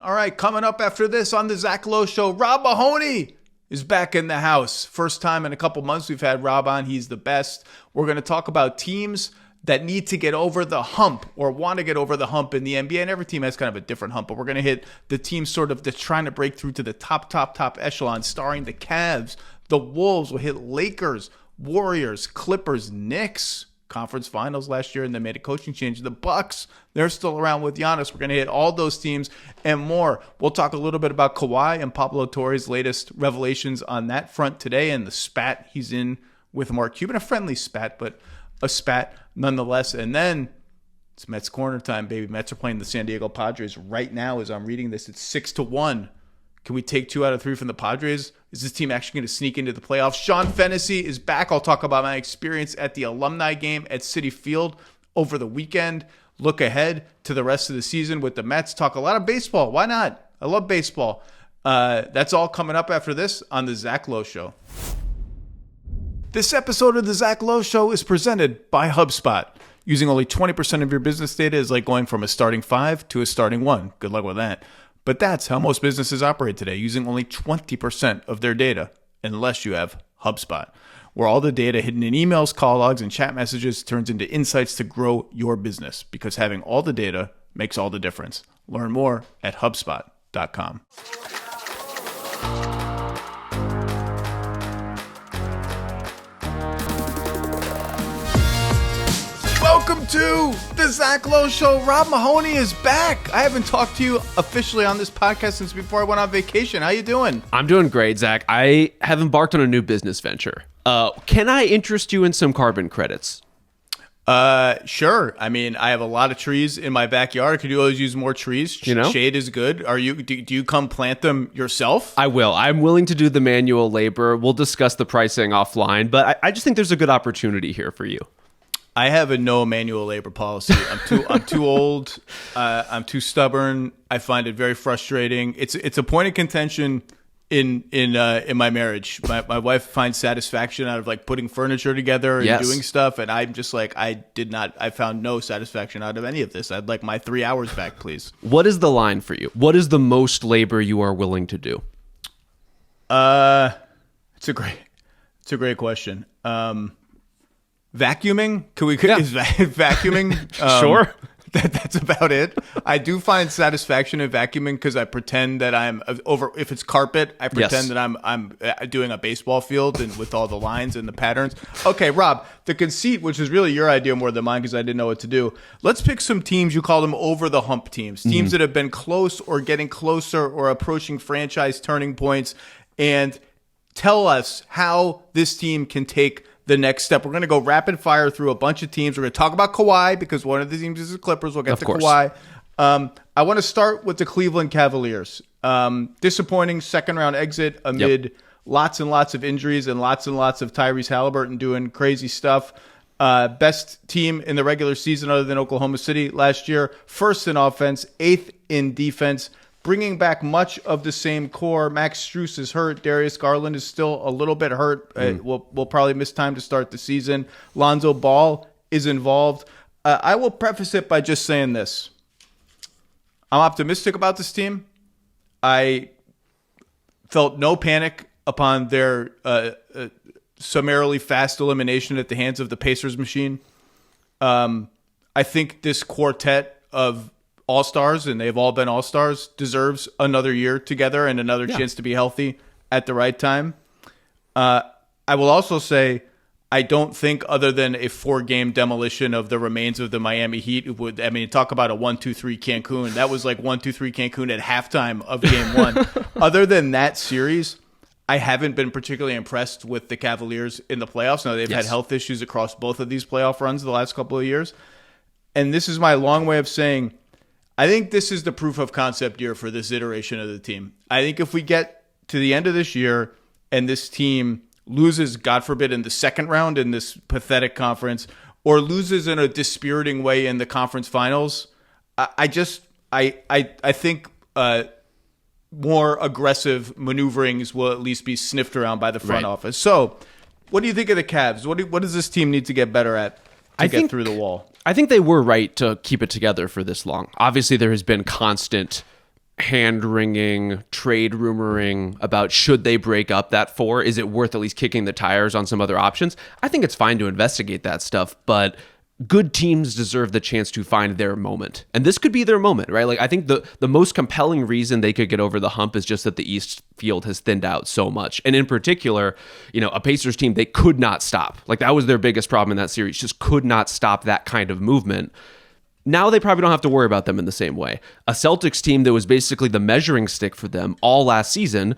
All right, coming up after this on the Zach Lowe Show, Rob Mahoney is back in the house. First time in a couple months we've had Rob on. He's the best. We're going to talk about teams that need to get over the hump or want to get over the hump in the NBA. And every team has kind of a different hump, but we're going to hit the teams sort of that's trying to break through to the top echelon, starring the Cavs. The Wolves will hit Lakers, Warriors, Clippers, Knicks. Conference finals last year, and they made a coaching change. The Bucks, they're still around with Giannis. We're going to hit all those teams and more. We'll talk a little bit about Kawhi and Pablo Torre's latest revelations on that front today and the spat he's in with Mark Cuban. A friendly spat, but a spat nonetheless. And then it's Mets corner time, baby. Mets are playing the San Diego Padres right now as I'm reading this. It's 6-1. Can we take 2 out of 3 from the Padres? Is this team actually going to sneak into the playoffs? Sean Fennessy is back. I'll talk about my experience at the alumni game at Citi Field over the weekend. Look ahead to the rest of the season with the Mets. Talk a lot of baseball. Why not? I love baseball. That's all coming up after this on the Zach Lowe Show. This episode of the Zach Lowe Show is presented by HubSpot. Using only 20% of your business data is like going from a starting 5 to a starting 1. Good luck with that. But that's how most businesses operate today, using only 20% of their data, unless you have HubSpot, where all the data hidden in emails, call logs, and chat messages turns into insights to grow your business, because having all the data makes all the difference. Learn more at HubSpot.com. Welcome to the Zach Lowe Show. Rob Mahoney is back. I haven't talked to you officially on this podcast since before I went on vacation. How you doing? I'm doing great, Zach. I have embarked on a new business venture. Can I interest you in some carbon credits? Sure. I mean, I have a lot of trees in my backyard. Could you always use more trees? Shade is good. Do you come plant them yourself? I will. I'm willing to do the manual labor. We'll discuss the pricing offline, but I just think there's a good opportunity here for you. I have a no manual labor policy. I'm too old. I'm too stubborn. I find it very frustrating. It's a point of contention in my marriage. My wife finds satisfaction out of like putting furniture together and doing stuff, and I'm just like I found no satisfaction out of any of this. I'd like my 3 hours back, please. What is the line for you? What is the most labor you are willing to do? It's a great question. Vacuuming? Is vacuuming? Sure. That's about it. I do find satisfaction in vacuuming because I pretend that I'm over. If it's carpet, I pretend that I'm doing a baseball field and with all the lines and the patterns. Okay, Rob, the conceit, which is really your idea more than mine because I didn't know what to do. Let's pick some teams. You call them over the hump teams, teams that have been close or getting closer or approaching franchise turning points, and tell us how this team can take the next step. We're going to go rapid fire through a bunch of teams. We're going to talk about Kawhi because one of the teams is the Clippers. We'll get to Kawhi. I want to start with the Cleveland Cavaliers. Disappointing second round exit amid lots and lots of injuries and lots of Tyrese Halliburton doing crazy stuff. Best team in the regular season other than Oklahoma City last year. First in offense, 8th in defense. Bringing back much of the same core. Max Strus is hurt. Darius Garland is still a little bit hurt. We'll probably miss time to start the season. Lonzo Ball is involved. I will preface it by just saying this. I'm optimistic about this team. I felt no panic upon their summarily fast elimination at the hands of the Pacers machine. I think this quartet of all-stars, and they've all been all-stars, deserves another year together and another chance to be healthy at the right time. I will also say I don't think other than a 4-game demolition of the remains of the Miami Heat, talk about a 1-2-3 Cancun. That was like 1-2-3 Cancun at halftime of game 1. Other than that series, I haven't been particularly impressed with the Cavaliers in the playoffs. Now, they've had health issues across both of these playoff runs the last couple of years. And this is my long way of saying I think this is the proof of concept year for this iteration of the team. I think if we get to the end of this year and this team loses, God forbid, in the second round in this pathetic conference, or loses in a dispiriting way in the conference finals, I think more aggressive maneuverings will at least be sniffed around by the front office. So what do you think of the Cavs? What does this team need to get better at to get through the wall? I think they were right to keep it together for this long. Obviously, there has been constant hand-wringing, trade rumoring about should they break up that 4? Is it worth at least kicking the tires on some other options? I think it's fine to investigate that stuff, but good teams deserve the chance to find their moment. And this could be their moment, right? Like, I think the most compelling reason they could get over the hump is just that the East field has thinned out so much. And in particular, a Pacers team they could not stop. Like, that was their biggest problem in that series, just could not stop that kind of movement. Now they probably don't have to worry about them in the same way. A Celtics team that was basically the measuring stick for them all last season,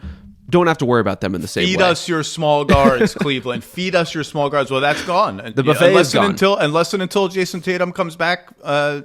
don't have to worry about them in the same way. Feed us your small guards, Cleveland. Feed us your small guards. Well, that's gone. The buffet is gone. Until Jason Tatum comes back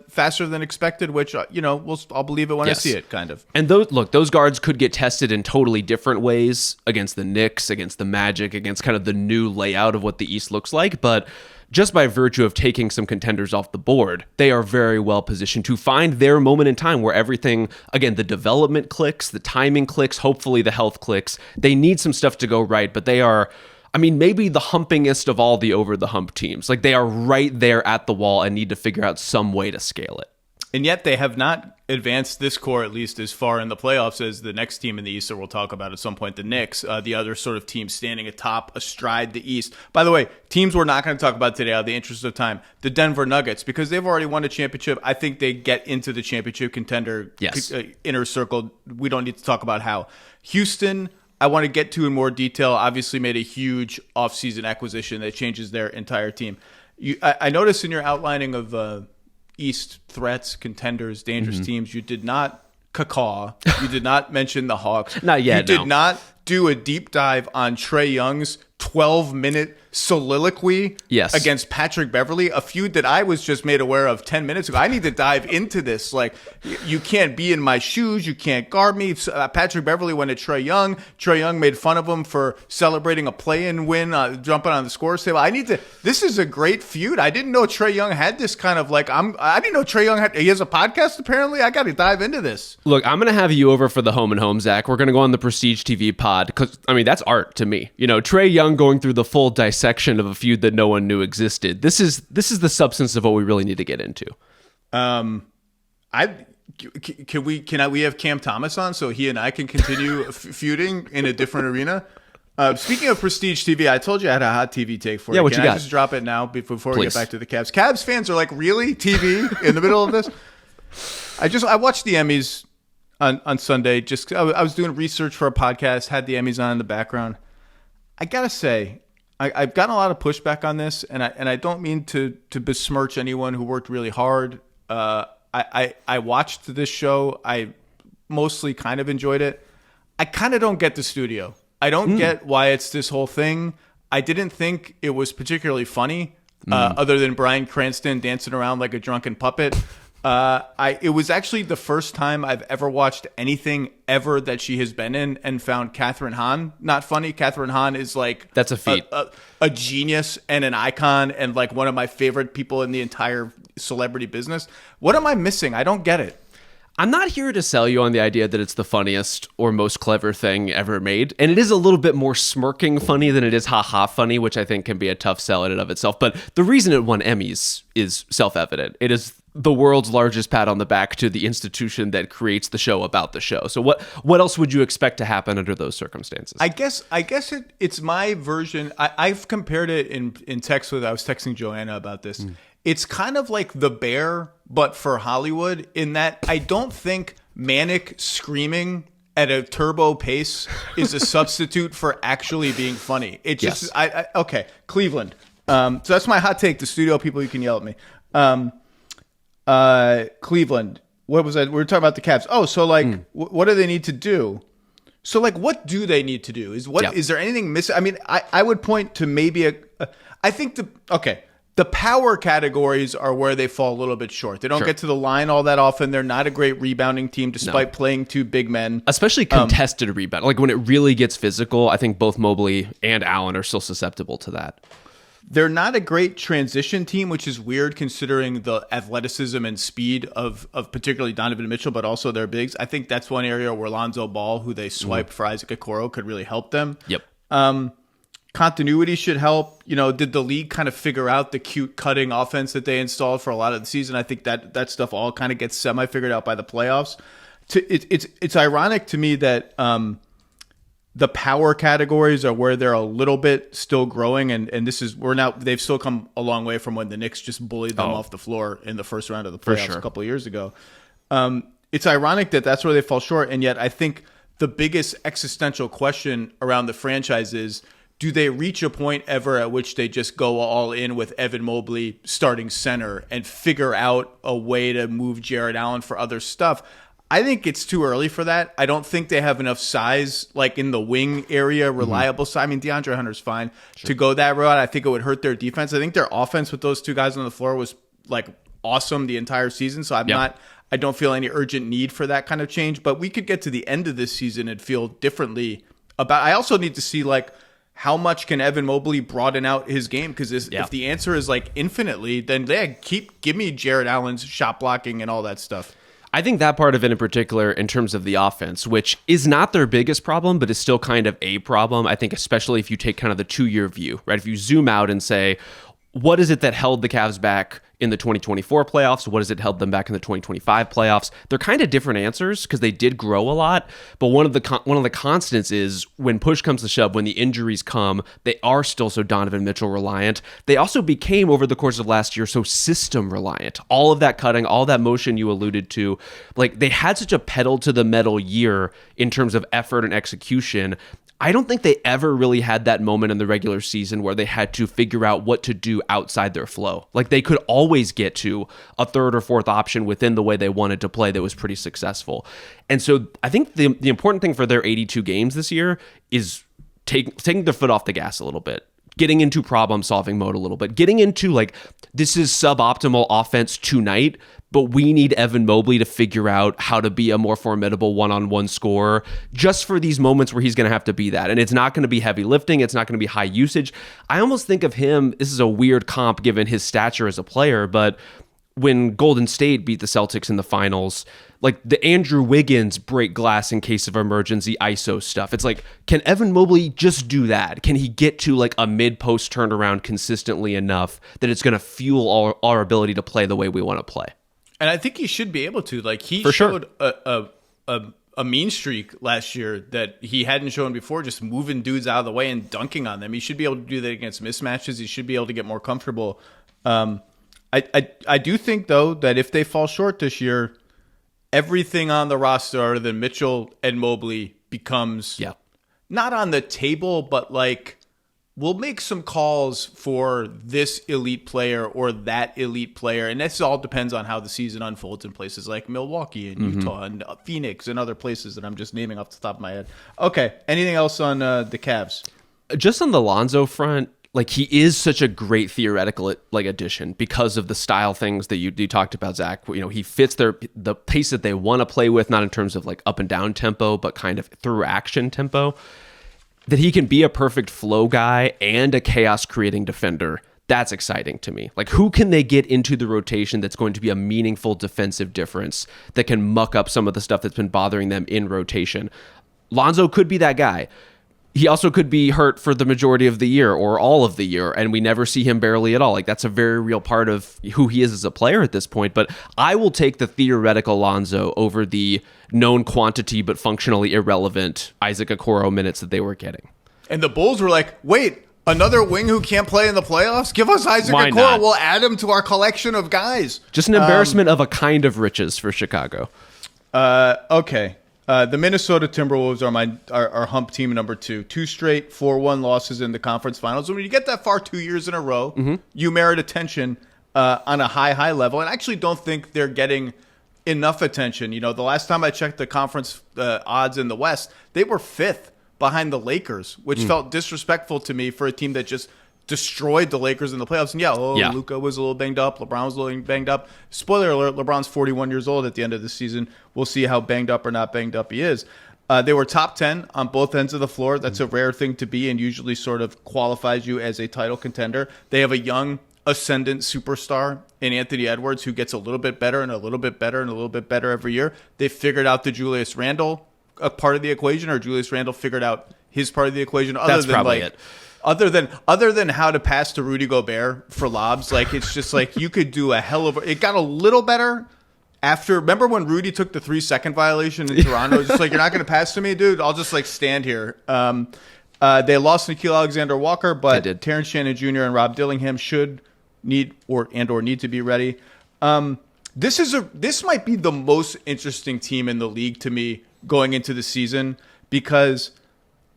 faster than expected, which, I'll believe it when I see it, kind of. And those guards could get tested in totally different ways against the Knicks, against the Magic, against kind of the new layout of what the East looks like. But just by virtue of taking some contenders off the board, they are very well positioned to find their moment in time where everything, again, the development clicks, the timing clicks, hopefully the health clicks. They need some stuff to go right, but they are, maybe the humpingest of all the over the hump teams. Like, they are right there at the wall and need to figure out some way to scale it. And yet they have not advanced this core at least as far in the playoffs as the next team in the East that we'll talk about at some point, the Knicks, the other sort of team standing atop, astride the East. By the way, teams we're not going to talk about today out of the interest of time, the Denver Nuggets, because they've already won a championship. I think they get into the championship contender inner circle. We don't need to talk about how. Houston, I want to get to in more detail, obviously made a huge offseason acquisition that changes their entire team. I noticed in your outlining of East threats, contenders, dangerous teams, you did not you did not mention the Hawks. Not yet. You did not do a deep dive on Trae Young's 12-minute soliloquy against Patrick Beverley, a feud that I was just made aware of 10 minutes ago. I need to dive into this. Like, you can't be in my shoes. You can't guard me. Patrick Beverley went at Trae Young. Trae Young made fun of him for celebrating a play-in win, jumping on the scores table. This is a great feud. I didn't know Trae Young had this kind of I didn't know Trae Young he has a podcast apparently. I got to dive into this. Look, I'm going to have you over for the Home and Home, Zach. We're going to go on the Prestige TV pod because, that's art to me. Trae Young going through the full dissection of a feud that no one knew existed. This is the substance of what we really need to get into. We have Cam Thomas on so he and I can continue feuding in a different arena? Speaking of Prestige TV, I told you I had a hot TV take for you. What you got? I just drop it now before we get back to the Cavs? Cavs fans are like, really? TV in the middle of this? I watched the Emmys on Sunday. I was doing research for a podcast, had the Emmys on in the background. I gotta say, I've gotten a lot of pushback on this, and I don't mean to besmirch anyone who worked really hard. I watched this show. I mostly kind of enjoyed it. I kind of don't get the studio. I don't get why it's this whole thing. I didn't think it was particularly funny, other than Bryan Cranston dancing around like a drunken puppet. It was actually the first time I've ever watched anything ever that she has been in and found Kathryn Hahn not funny. Kathryn Hahn is like that's a feat, a genius and an icon and like one of my favorite people in the entire celebrity business. What am I missing? I don't get it. I'm not here to sell you on the idea that it's the funniest or most clever thing ever made. And it is a little bit more smirking funny than it is ha-ha funny, which I think can be a tough sell in and of itself. But the reason it won Emmys is self-evident. It is the world's largest pat on the back to the institution that creates the show about the show. So what else would you expect to happen under those circumstances? I guess it's my version. I've compared it in text I was texting Joanna about this. It's kind of like The Bear, but for Hollywood, in that I don't think manic screaming at a turbo pace is a substitute for actually being funny. It just, okay, Cleveland. So that's my hot take. The studio people, you can yell at me. Cleveland. What was that? We were talking about the Cavs. Oh, so what do they need to do? So what do they need to do? Is there anything missing? I mean, I would point to maybe I think the power categories are where they fall a little bit short. They don't get to the line all that often. They're not a great rebounding team despite playing two big men. Especially contested rebound. Like when it really gets physical, I think both Mobley and Allen are still susceptible to that. They're not a great transition team, which is weird considering the athleticism and speed of particularly Donovan Mitchell, but also their bigs. I think that's one area where Lonzo Ball, who they swiped for Isaac Okoro, could really help them. Yep. Continuity should help. Did the league kind of figure out the cute cutting offense that they installed for a lot of the season? I think that stuff all kind of gets semi-figured out by the playoffs. It's ironic to me that the power categories are where they're a little bit still growing, and they've still come a long way from when the Knicks just bullied them off the floor in the first round of the playoffs a couple of years ago. It's ironic that that's where they fall short, and yet I think the biggest existential question around the franchise is, do they reach a point ever at which they just go all in with Evan Mobley starting center and figure out a way to move Jarrett Allen for other stuff? I think it's too early for that. I don't think they have enough size, like in the wing area, reliable size. I mean, DeAndre Hunter's fine to go that route. I think it would hurt their defense. I think their offense with those two guys on the floor was like awesome the entire season. So I don't feel any urgent need for that kind of change. But we could get to the end of this season and feel differently about. I also need to see like how much can Evan Mobley broaden out his game? Because if the answer is like infinitely, then give me Jarrett Allen's shot blocking and all that stuff. I think that part of it in particular, in terms of the offense, which is not their biggest problem, but is still kind of a problem. I think especially if you take kind of the 2-year view, right? If you zoom out and say, what is it that held the Cavs back in the 2024 playoffs? What has it held them back in the 2025 playoffs? They're kind of different answers because they did grow a lot. But one of the constants is when push comes to shove, when the injuries come, they are still so Donovan Mitchell reliant. They also became, over the course of last year, so system reliant. All of that cutting, all that motion you alluded to, like they had such a pedal to the metal year in terms of effort and execution. I don't think they ever really had that moment in the regular season where they had to figure out what to do outside their flow. Like they could always get to a third or fourth option within the way they wanted to play that was pretty successful. And so I think the important thing for their 82 games this year is taking their foot off the gas a little bit, getting into problem solving mode a little bit, getting into like, this is suboptimal offense tonight, but we need Evan Mobley to figure out how to be a more formidable one-on-one scorer just for these moments where he's going to have to be that. And it's not going to be heavy lifting. It's not going to be high usage. I almost think of him, this is a weird comp given his stature as a player, but when Golden State beat the Celtics in the finals, like the Andrew Wiggins break glass in case of emergency ISO stuff. It's like, can Evan Mobley just do that? Can he get to like a mid-post turnaround consistently enough that it's going to fuel our ability to play the way we want to play? And I think he should be able to. Like he For showed sure. a mean streak last year that he hadn't shown before, just moving dudes out of the way and dunking on them. He should be able to do that against mismatches. He should be able to get more comfortable. I do think, though, that if they fall short this year, everything on the roster other than Mitchell and Mobley becomes not on the table, but like we'll make some calls for this elite player or that elite player. And this all depends on how the season unfolds in places like Milwaukee and Utah and Phoenix and other places that I'm just naming off the top of my head. Okay. Anything else on the Cavs? Just on the Lonzo front, like he is such a great theoretical like addition because of the style things that you talked about, Zach. You know, he fits the pace that they want to play with, not in terms of like up and down tempo, but kind of through action tempo. That he can be a perfect flow guy and a chaos creating defender. That's exciting to me. Like who can they get into the rotation that's going to be a meaningful defensive difference that can muck up some of the stuff that's been bothering them in rotation? Lonzo could be that guy. He also could be hurt for the majority of the year or all of the year, and we never see him barely at all. Like that's a very real part of who he is as a player at this point. But I will take the theoretical Lonzo over the known quantity but functionally irrelevant Isaac Okoro minutes that they were getting. And the Bulls were like, wait, another wing who can't play in the playoffs? Give us Isaac Why Okoro. not? We'll add him to our collection of guys. Just an embarrassment of a kind of riches for Chicago. Okay. The Minnesota Timberwolves are our hump team number 2. 2 straight 4-1 losses in the conference finals. When you get that far 2 years in a row, you merit attention on a high level. And I actually don't think they're getting enough attention. You know, the last time I checked the conference odds in the West, they were 5th behind the Lakers, which felt disrespectful to me for a team that just destroyed the Lakers in the playoffs. And Luka was a little banged up. LeBron was a little banged up. Spoiler alert, LeBron's 41 years old at the end of the season. We'll see how banged up or not banged up he is. They were top 10 on both ends of the floor. That's a rare thing to be and usually sort of qualifies you as a title contender. They have a young ascendant superstar in Anthony Edwards who gets a little bit better and a little bit better and a little bit better every year. They figured out the Julius Randle part of the equation, or Julius Randle figured out his part of the equation. That's probably it. Other than how to pass to Rudy Gobert for lobs, like it's just like you could do a hell of it got a little better remember when Rudy took the 3-second violation in Toronto? Just like, you're not going to pass to me, dude. I'll just like stand here. They lost Nickeil Alexander-Walker, but Terrence Shannon Jr. and Rob Dillingham should need or need to be ready. This might be the most interesting team in the league to me going into the season, because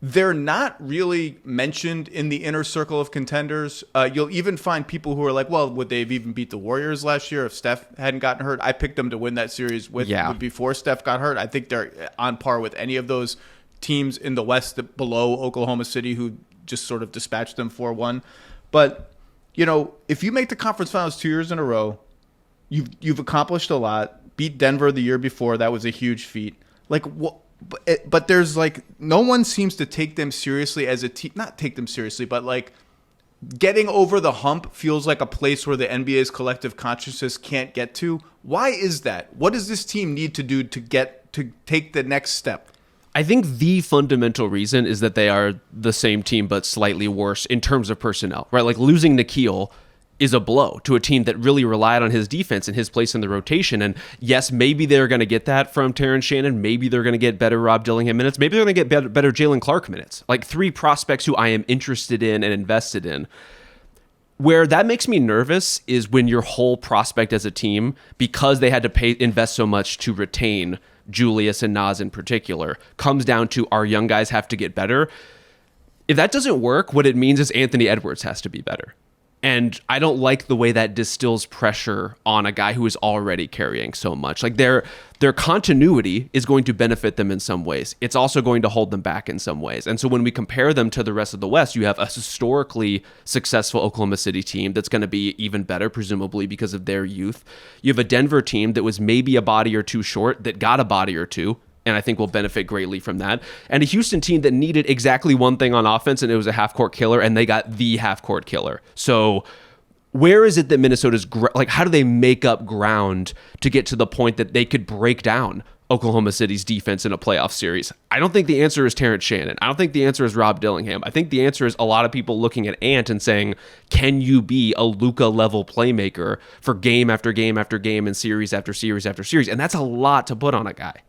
they're not really mentioned in the inner circle of contenders. You'll even find people who are like, well, would they have even beat the Warriors last year if Steph hadn't gotten hurt? I picked them to win that series before Steph got hurt. I think they're on par with any of those teams in the West below Oklahoma City, who just sort of dispatched them 4-1. But, if you make the conference finals 2 years in a row, you've accomplished a lot. Beat Denver the year before. That was a huge feat. Like, what? But there's like, no one seems to take them seriously as a team. Not take them seriously, but like getting over the hump feels like a place where the NBA's collective consciousness can't get to. Why is that? What does this team need to do to take the next step? I think the fundamental reason is that they are the same team but slightly worse in terms of personnel, right? Like losing Nickeil is a blow to a team that really relied on his defense and his place in the rotation. And yes, maybe they're going to get that from Terrence Shannon. Maybe they're going to get better Rob Dillingham minutes. Maybe they're going to get better Jalen Clark minutes. Like 3 prospects who I am interested in and invested in. Where that makes me nervous is when your whole prospect as a team, because they had to invest so much to retain Julius and Naz in particular, comes down to our young guys have to get better. If that doesn't work, what it means is Anthony Edwards has to be better. And I don't like the way that distills pressure on a guy who is already carrying so much. Like their continuity is going to benefit them in some ways. It's also going to hold them back in some ways. And so when we compare them to the rest of the West, you have a historically successful Oklahoma City team that's going to be even better, presumably because of their youth. You have a Denver team that was maybe a body or two short that got a body or two, and I think will benefit greatly from that. And a Houston team that needed exactly one thing on offense, and it was a half-court killer, and they got the half-court killer. So where is it that Minnesota's how do they make up ground to get to the point that they could break down Oklahoma City's defense in a playoff series? I don't think the answer is Terrence Shannon. I don't think the answer is Rob Dillingham. I think the answer is a lot of people looking at Ant and saying, can you be a Luka-level playmaker for game after game after game and series after series after series? And that's a lot to put on a guy.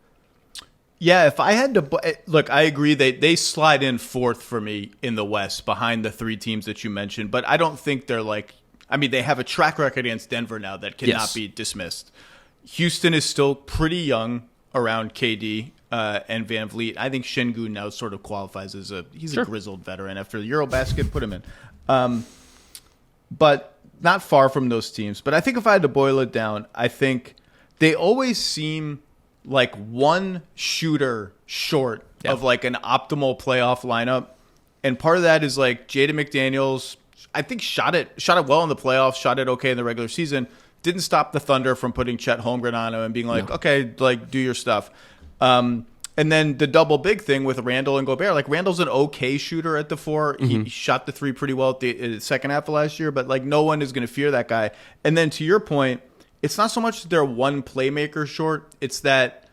Yeah, if I had to look, I agree they slide in 4th for me in the West behind the 3 teams that you mentioned, but I don't think they're like, I mean, they have a track record against Denver now that cannot be dismissed. Houston is still pretty young around KD and Van Vliet. I think Şengün now sort of qualifies as a grizzled veteran after the Eurobasket, put him in. But not far from those teams. But I think if I had to boil it down, I think they always seem like one shooter short of like an optimal playoff lineup. And part of that is like Jaden McDaniels, I think shot it well in the playoffs, shot it okay in the regular season, didn't stop the Thunder from putting Chet Holmgren on him and being like, okay, like do your stuff. And then the double big thing with Randall and Gobert, like Randall's an okay shooter at the 4. He shot the 3 pretty well at the second half of last year, but like no one is going to fear that guy. And then to your point, it's not so much that they're one playmaker short. It's that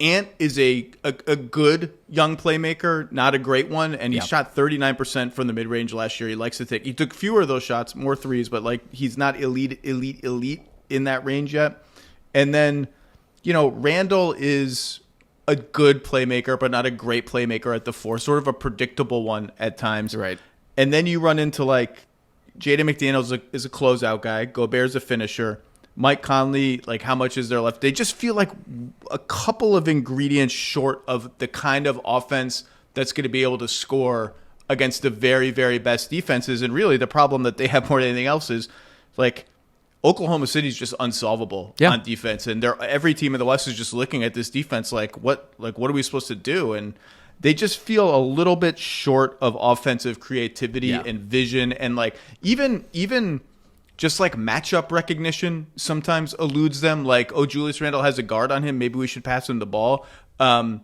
Ant is a good young playmaker, not a great one, and he shot 39% from the mid-range last year. He took fewer of those shots, more threes, but like he's not elite in that range yet. And then, Randall is a good playmaker, but not a great playmaker at the 4, sort of a predictable one at times. Right. And then you run into like Jaden McDaniels is a closeout guy. Gobert's a finisher. Mike Conley, like how much is there left? They just feel like a couple of ingredients short of the kind of offense that's going to be able to score against the very, very best defenses. And really the problem that they have more than anything else is like Oklahoma City is just unsolvable on defense. And every team in the West is just looking at this defense like what are we supposed to do? And they just feel a little bit short of offensive creativity and vision. And like even just like matchup recognition sometimes eludes them. Like, oh, Julius Randle has a guard on him. Maybe we should pass him the ball. Ant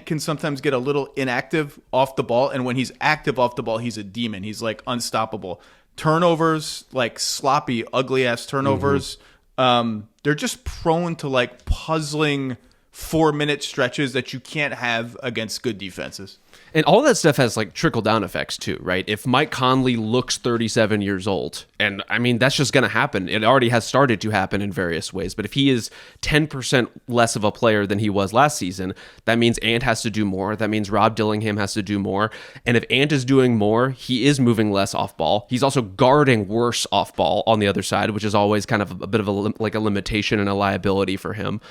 can sometimes get a little inactive off the ball. And when he's active off the ball, he's a demon. He's like unstoppable. Turnovers, like sloppy, ugly ass turnovers. They're just prone to like puzzling 4-minute stretches that you can't have against good defenses. And all that stuff has like trickle down effects too, right? If Mike Conley looks 37 years old, and I mean, that's just going to happen. It already has started to happen in various ways. But if he is 10% less of a player than he was last season, that means Ant has to do more. That means Rob Dillingham has to do more. And if Ant is doing more, he is moving less off ball. He's also guarding worse off ball on the other side, which is always kind of a bit of a limitation and a liability for him.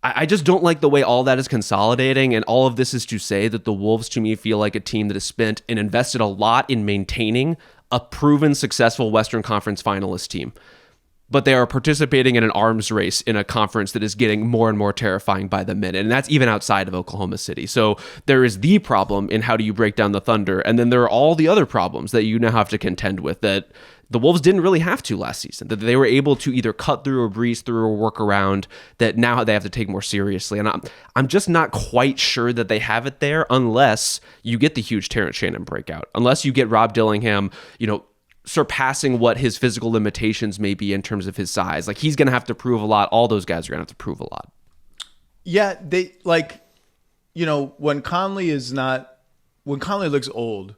I just don't like the way all that is consolidating, and all of this is to say that the Wolves, to me, feel like a team that has spent and invested a lot in maintaining a proven successful Western Conference finalist team. But they are participating in an arms race in a conference that is getting more and more terrifying by the minute, and that's even outside of Oklahoma City. So there is the problem in how do you break down the Thunder, and then there are all the other problems that you now have to contend with that the Wolves didn't really have to last season, that they were able to either cut through or breeze through or work around, that now they have to take more seriously. And I'm just not quite sure that they have it there unless you get the huge Terrence Shannon breakout, unless you get Rob Dillingham, surpassing what his physical limitations may be in terms of his size. Like, he's going to have to prove a lot. All those guys are going to have to prove a lot. Yeah, they when Conley looks old,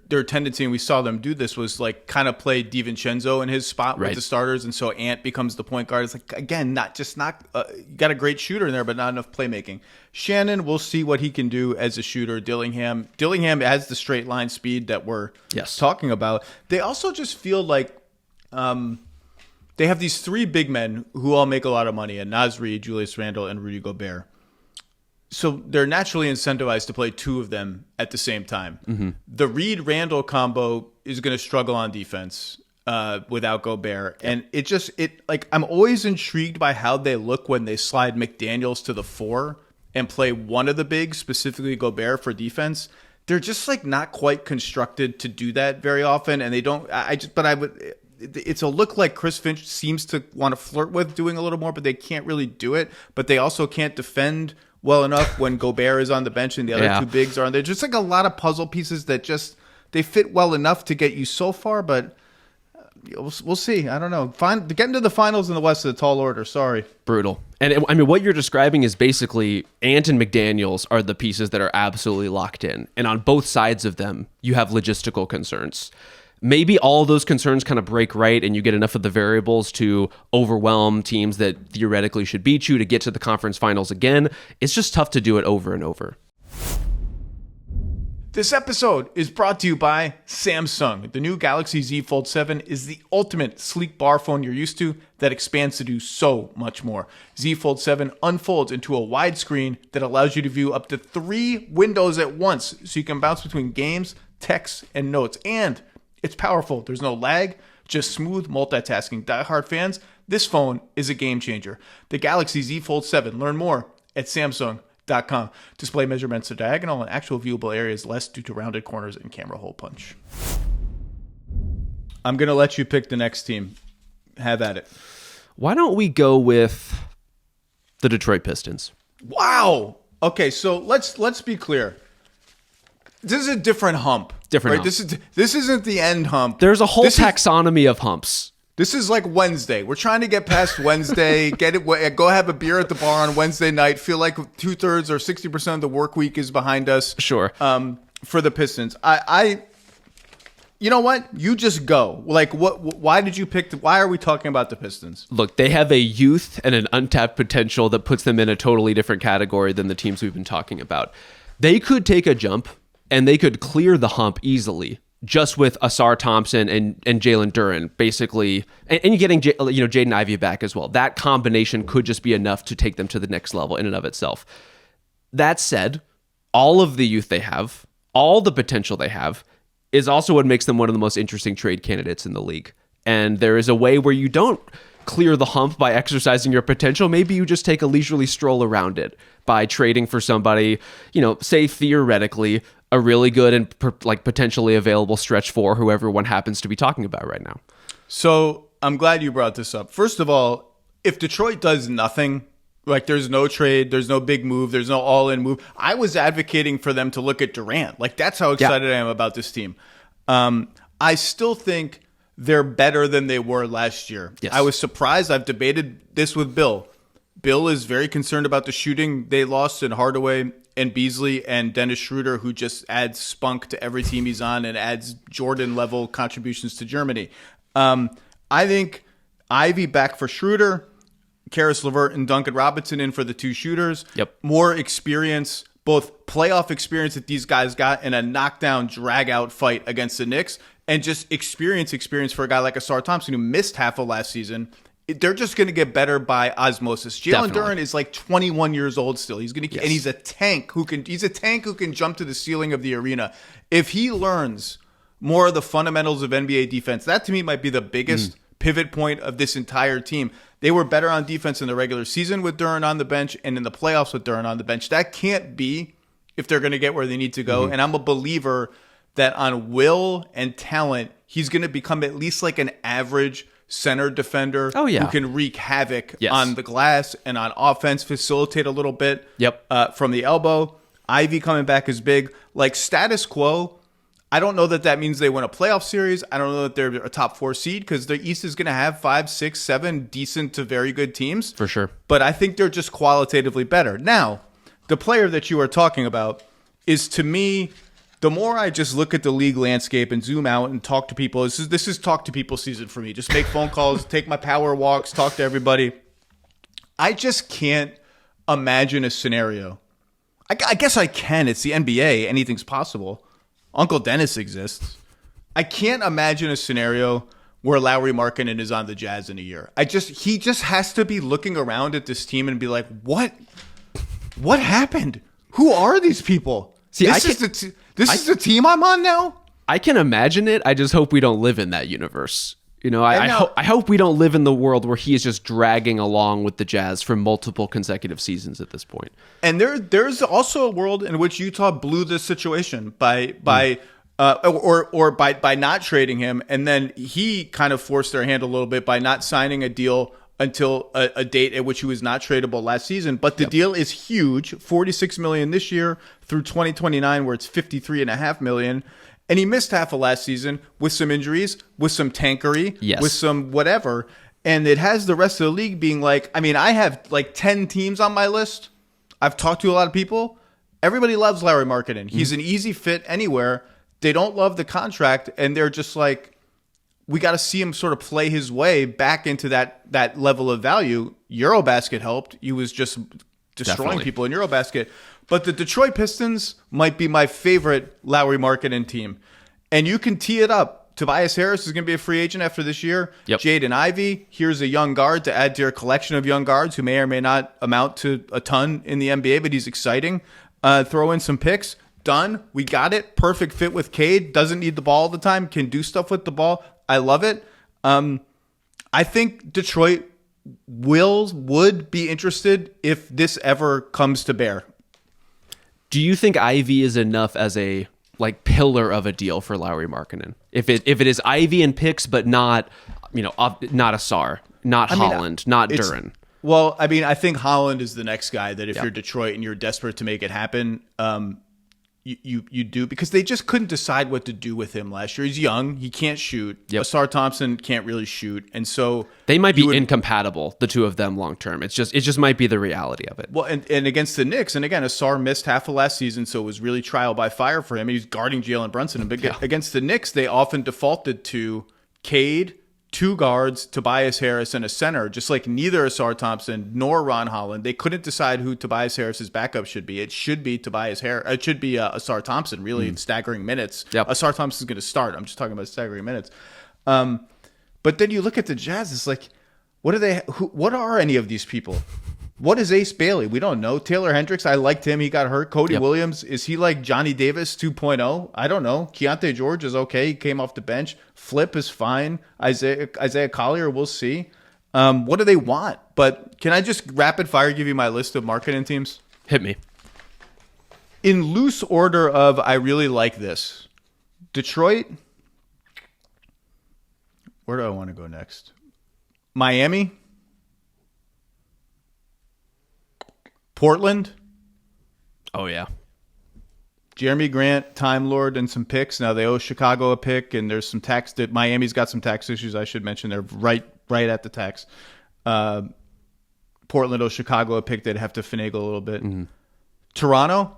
their tendency, and we saw them do this, was like kind of play DiVincenzo in his spot with the starters, and so Ant becomes the point guard. It's like, again, you got a great shooter in there, but not enough playmaking. Shannon, we'll see what he can do as a shooter. Dillingham has the straight line speed that we're talking about. They also just feel like they have these 3 big men who all make a lot of money, and Naz Reid, Julius Randle, and Rudy Gobert. So they're naturally incentivized to play 2 of them at the same time. Mm-hmm. The Reed-Randle combo is going to struggle on defense without Gobert. And I'm always intrigued by how they look when they slide McDaniels to the 4 and play one of the bigs, specifically Gobert, for defense. They're just like not quite constructed to do that very often. And they don't, it's a look like Chris Finch seems to want to flirt with doing a little more, but they can't really do it. But they also can't defend well enough when Gobert is on the bench and the other 2 bigs are on there. Just like a lot of puzzle pieces that they fit well enough to get you so far, but we'll see. I don't know. Getting to the finals in the West is a tall order. Sorry. Brutal. And I mean, what you're describing is basically Ant and McDaniels are the pieces that are absolutely locked in. And on both sides of them, you have logistical concerns. Maybe all those concerns kind of break right and you get enough of the variables to overwhelm teams that theoretically should beat you to get to the conference finals again. It's just tough to do it over and over. This episode is brought to you by Samsung. The new Galaxy Z Fold7 is the ultimate sleek bar phone you're used to that expands to do so much more. Z Fold7 unfolds into a wide screen that allows you to view up to 3 windows at once, so you can bounce between games, texts, and notes. And it's powerful. There's no lag, just smooth multitasking. Die-hard fans, this phone is a game changer. The Galaxy Z Fold7. Learn more at Samsung.com. Display measurements are diagonal and actual viewable areas less due to rounded corners and camera hole punch. I'm going to let you pick the next team. Have at it. Why don't we go with the Detroit Pistons? Wow. Okay, so let's be clear. This is a different hump. Different right? hump. This isn't the end hump. There's a whole taxonomy of humps. This is like Wednesday. We're trying to get past Wednesday. Go have a beer at the bar on Wednesday night. Feel like 2/3 or 60% of the work week is behind us. Sure. For the Pistons, you know what? You just go. Like, what? Why did you pick? Why are we talking about the Pistons? Look, they have a youth and an untapped potential that puts them in a totally different category than the teams we've been talking about. They could take a jump and they could clear the hump easily, just with Asar Thompson and Jalen Duren, basically, and you're getting Jaden Ivey back as well. That combination could just be enough to take them to the next level in and of itself. That said, all of the youth they have, all the potential they have, is also what makes them one of the most interesting trade candidates in the league. And there is a way where you don't clear the hump by exercising your potential. Maybe you just take a leisurely stroll around it by trading for somebody, say theoretically, a really good and potentially available stretch for who everyone happens to be talking about right now. So I'm glad you brought this up. First of all, if Detroit does nothing, like there's no trade, there's no big move, there's no all-in move, I was advocating for them to look at Durant. Like, that's how excited I am about this team. I still think they're better than they were last year. Yes. I was surprised. I've debated this with Bill Bill is very concerned about the shooting they lost in Hardaway and Beasley and Dennis Schroeder, who just adds spunk to every team he's on and adds Jordan-level contributions to Germany. I think Ivy back for Schroeder, Karis LeVert and Duncan Robinson in for the 2 shooters. Yep. More experience, both playoff experience that these guys got in a knockdown, drag-out fight against the Knicks, and just experience for a guy like Asar Thompson who missed half of last season. They're just going to get better by osmosis. Jalen Duren is like 21 years old still. He's going to, and he's a tank who can jump to the ceiling of the arena. If he learns more of the fundamentals of NBA defense, that to me might be the biggest pivot point of this entire team. They were better on defense in the regular season with Duren on the bench and in the playoffs with Duren on the bench. That can't be if they're going to get where they need to go. And I'm a believer that on will and talent, he's going to become at least like an average center defender who can wreak havoc on the glass and on offense, facilitate a little bit from the elbow. Ivy coming back is big. Like status quo, I don't know that means they win a playoff series. I don't know that they're a top 4 seed because the East is going to have 5, 6, 7 decent to very good teams. For sure. But I think they're just qualitatively better. Now, the player that you are talking about is, to me, the more I just look at the league landscape and zoom out and talk to people, this is talk to people season for me. Just make phone calls, take my power walks, talk to everybody. I just can't imagine a scenario. I guess I can. It's the NBA. Anything's possible. Uncle Dennis exists. I can't imagine a scenario where Lauri Markkanen is on the Jazz in a year. He just has to be looking around at this team and be like, what happened? Who are these people? See, This is the team I'm on now? I can imagine it. I just hope we don't live in that universe. You know, I hope we don't live in the world where he is just dragging along with the Jazz for multiple consecutive seasons at this point. And there's also a world in which Utah blew this situation by not trading him, and then he kind of forced their hand a little bit by not signing a deal until a date at which he was not tradable last season. But the deal is huge, $46 million this year through 2029, where it's $53.5 million. And he missed half of last season with some injuries, with some tankery, with some whatever. And it has the rest of the league being like, I mean, I have like 10 teams on my list. I've talked to a lot of people. Everybody loves Lauri Markkanen. He's an easy fit anywhere. They don't love the contract, and they're just like, we got to see him sort of play his way back into that level of value. Eurobasket helped. He was just destroying people in Eurobasket. But the Detroit Pistons might be my favorite Lauri Markkanen team. And you can tee it up. Tobias Harris is going to be a free agent after this year. Jaden Ivey, here's a young guard to add to your collection of young guards who may or may not amount to a ton in the NBA, but he's exciting. Throw in some picks. Done. We got it. Perfect fit with Cade. Doesn't need the ball all the time. Can do stuff with the ball. I love it. I think Detroit would be interested if this ever comes to bear. Do you think Ivy is enough as a pillar of a deal for Lauri Markkanen? If it is Ivy and picks, but not not Asar, not Holland, not Duren. Well, I mean, I think Holland is the next guy that if you're Detroit and you're desperate to make it happen, you do, because they just couldn't decide what to do with him last year. He's young. He can't shoot. Asar Thompson can't really shoot. And so they might be incompatible, the two of them, long term. It just might be the reality of it. Well, and against the Knicks, and again, Asar missed half of last season, so it was really trial by fire for him. He was guarding Jalen Brunson. But against the Knicks, they often defaulted to Cade, 2 guards, Tobias Harris, and a center, just like neither Asar Thompson nor Ron Holland. They couldn't decide who Tobias Harris's backup should be. It should be Tobias Harris. It should be Asar Thompson, really, staggering minutes. Asar Thompson's going to start. I'm just talking about staggering minutes. But then you look at the Jazz, it's like, what are any of these people? What is Ace Bailey? We don't know. Taylor Hendricks, I liked him. He got hurt. Cody Williams, is he like Johnny Davis 2.0? I don't know. Keontae George is okay. He came off the bench. Flip is fine. Isaiah Collier, we'll see. What do they want? But can I just rapid fire give you my list of Markkanen teams? Hit me. In loose order of I really like this. Detroit. Where do I want to go next? Miami. Portland. Oh, yeah. Jeremy Grant, Time Lord, and some picks. Now they owe Chicago a pick, and there's some tax. Miami's got some tax issues. I should mention they're right at the tax. Portland or Chicago a pick, they'd have to finagle a little bit. Toronto,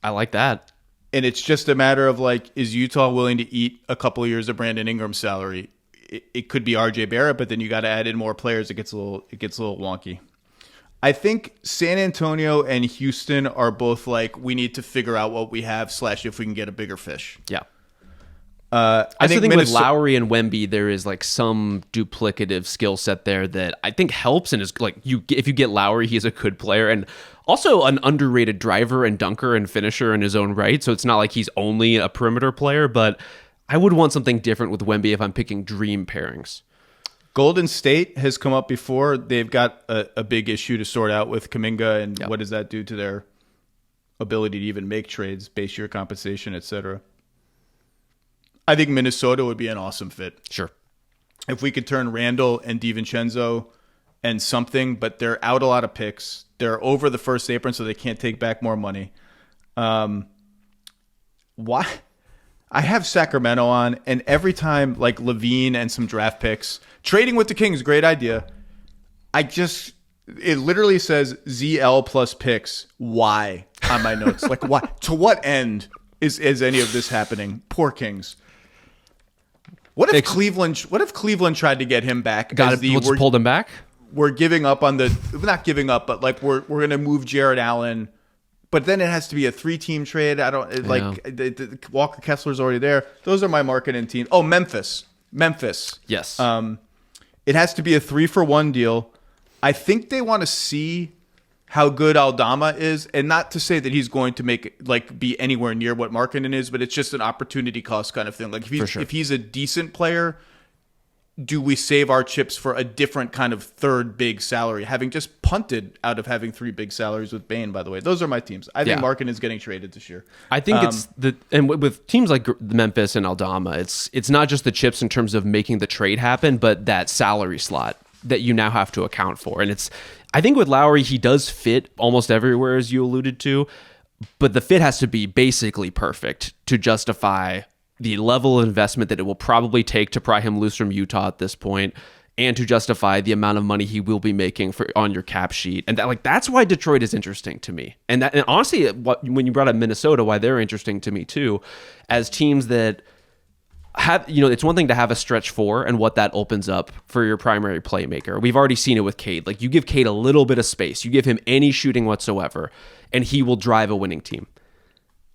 I like that. And it's just a matter of like, is Utah willing to eat a couple of years of Brandon Ingram's salary? It could be RJ Barrett, but then you got to add in more players. It gets a little wonky. I think San Antonio and Houston are both like, we need to figure out what we have / if we can get a bigger fish. Yeah. I think with Lauri and Wemby, there is like some duplicative skill set there that I think helps and is like if you get Lauri, he's a good player and also an underrated driver and dunker and finisher in his own right. So it's not like he's only a perimeter player, but I would want something different with Wemby if I'm picking dream pairings. Golden State has come up before. They've got a big issue to sort out with Kuminga, and what does that do to their ability to even make trades, base year compensation, etc. I think Minnesota would be an awesome fit. Sure. If we could turn Randall and DiVincenzo and something, but they're out a lot of picks. They're over the first apron, so they can't take back more money. Why? I have Sacramento on, and every time, like Levine and some draft picks, trading with the Kings, great idea. It literally says ZL plus picks. Why on my notes? Like, why? To what end is any of this happening? Poor Kings. What if Cleveland tried to get him back? Pulled him back? We're giving up on not giving up, but like we're going to move Jared Allen. But then it has to be a 3-team trade. Walker Kessler's already there. Those are my marketing team. Oh, Memphis. Yes. It has to be a 3-for-1 deal. I think they want to see how good Aldama is, and not to say that he's going to be anywhere near what Markkanen is, but it's just an opportunity cost kind of thing. Like if he's a decent player, do we save our chips for a different kind of third big salary, having just punted out of having 3 big salaries with Bane, by the way? Those are my teams. I think Markkanen is getting traded this year. I think and with teams like Memphis and Aldama, it's not just the chips in terms of making the trade happen, but that salary slot that you now have to account for. And I think with Lauri, he does fit almost everywhere, as you alluded to, but the fit has to be basically perfect to justify the level of investment that it will probably take to pry him loose from Utah at this point, and to justify the amount of money he will be making on your cap sheet. And that's why Detroit is interesting to me. And honestly, when you brought up Minnesota, why they're interesting to me too, as teams that have, it's one thing to have a stretch 4 and what that opens up for your primary playmaker. We've already seen it with Cade. Like, you give Cade a little bit of space, you give him any shooting whatsoever, and he will drive a winning team.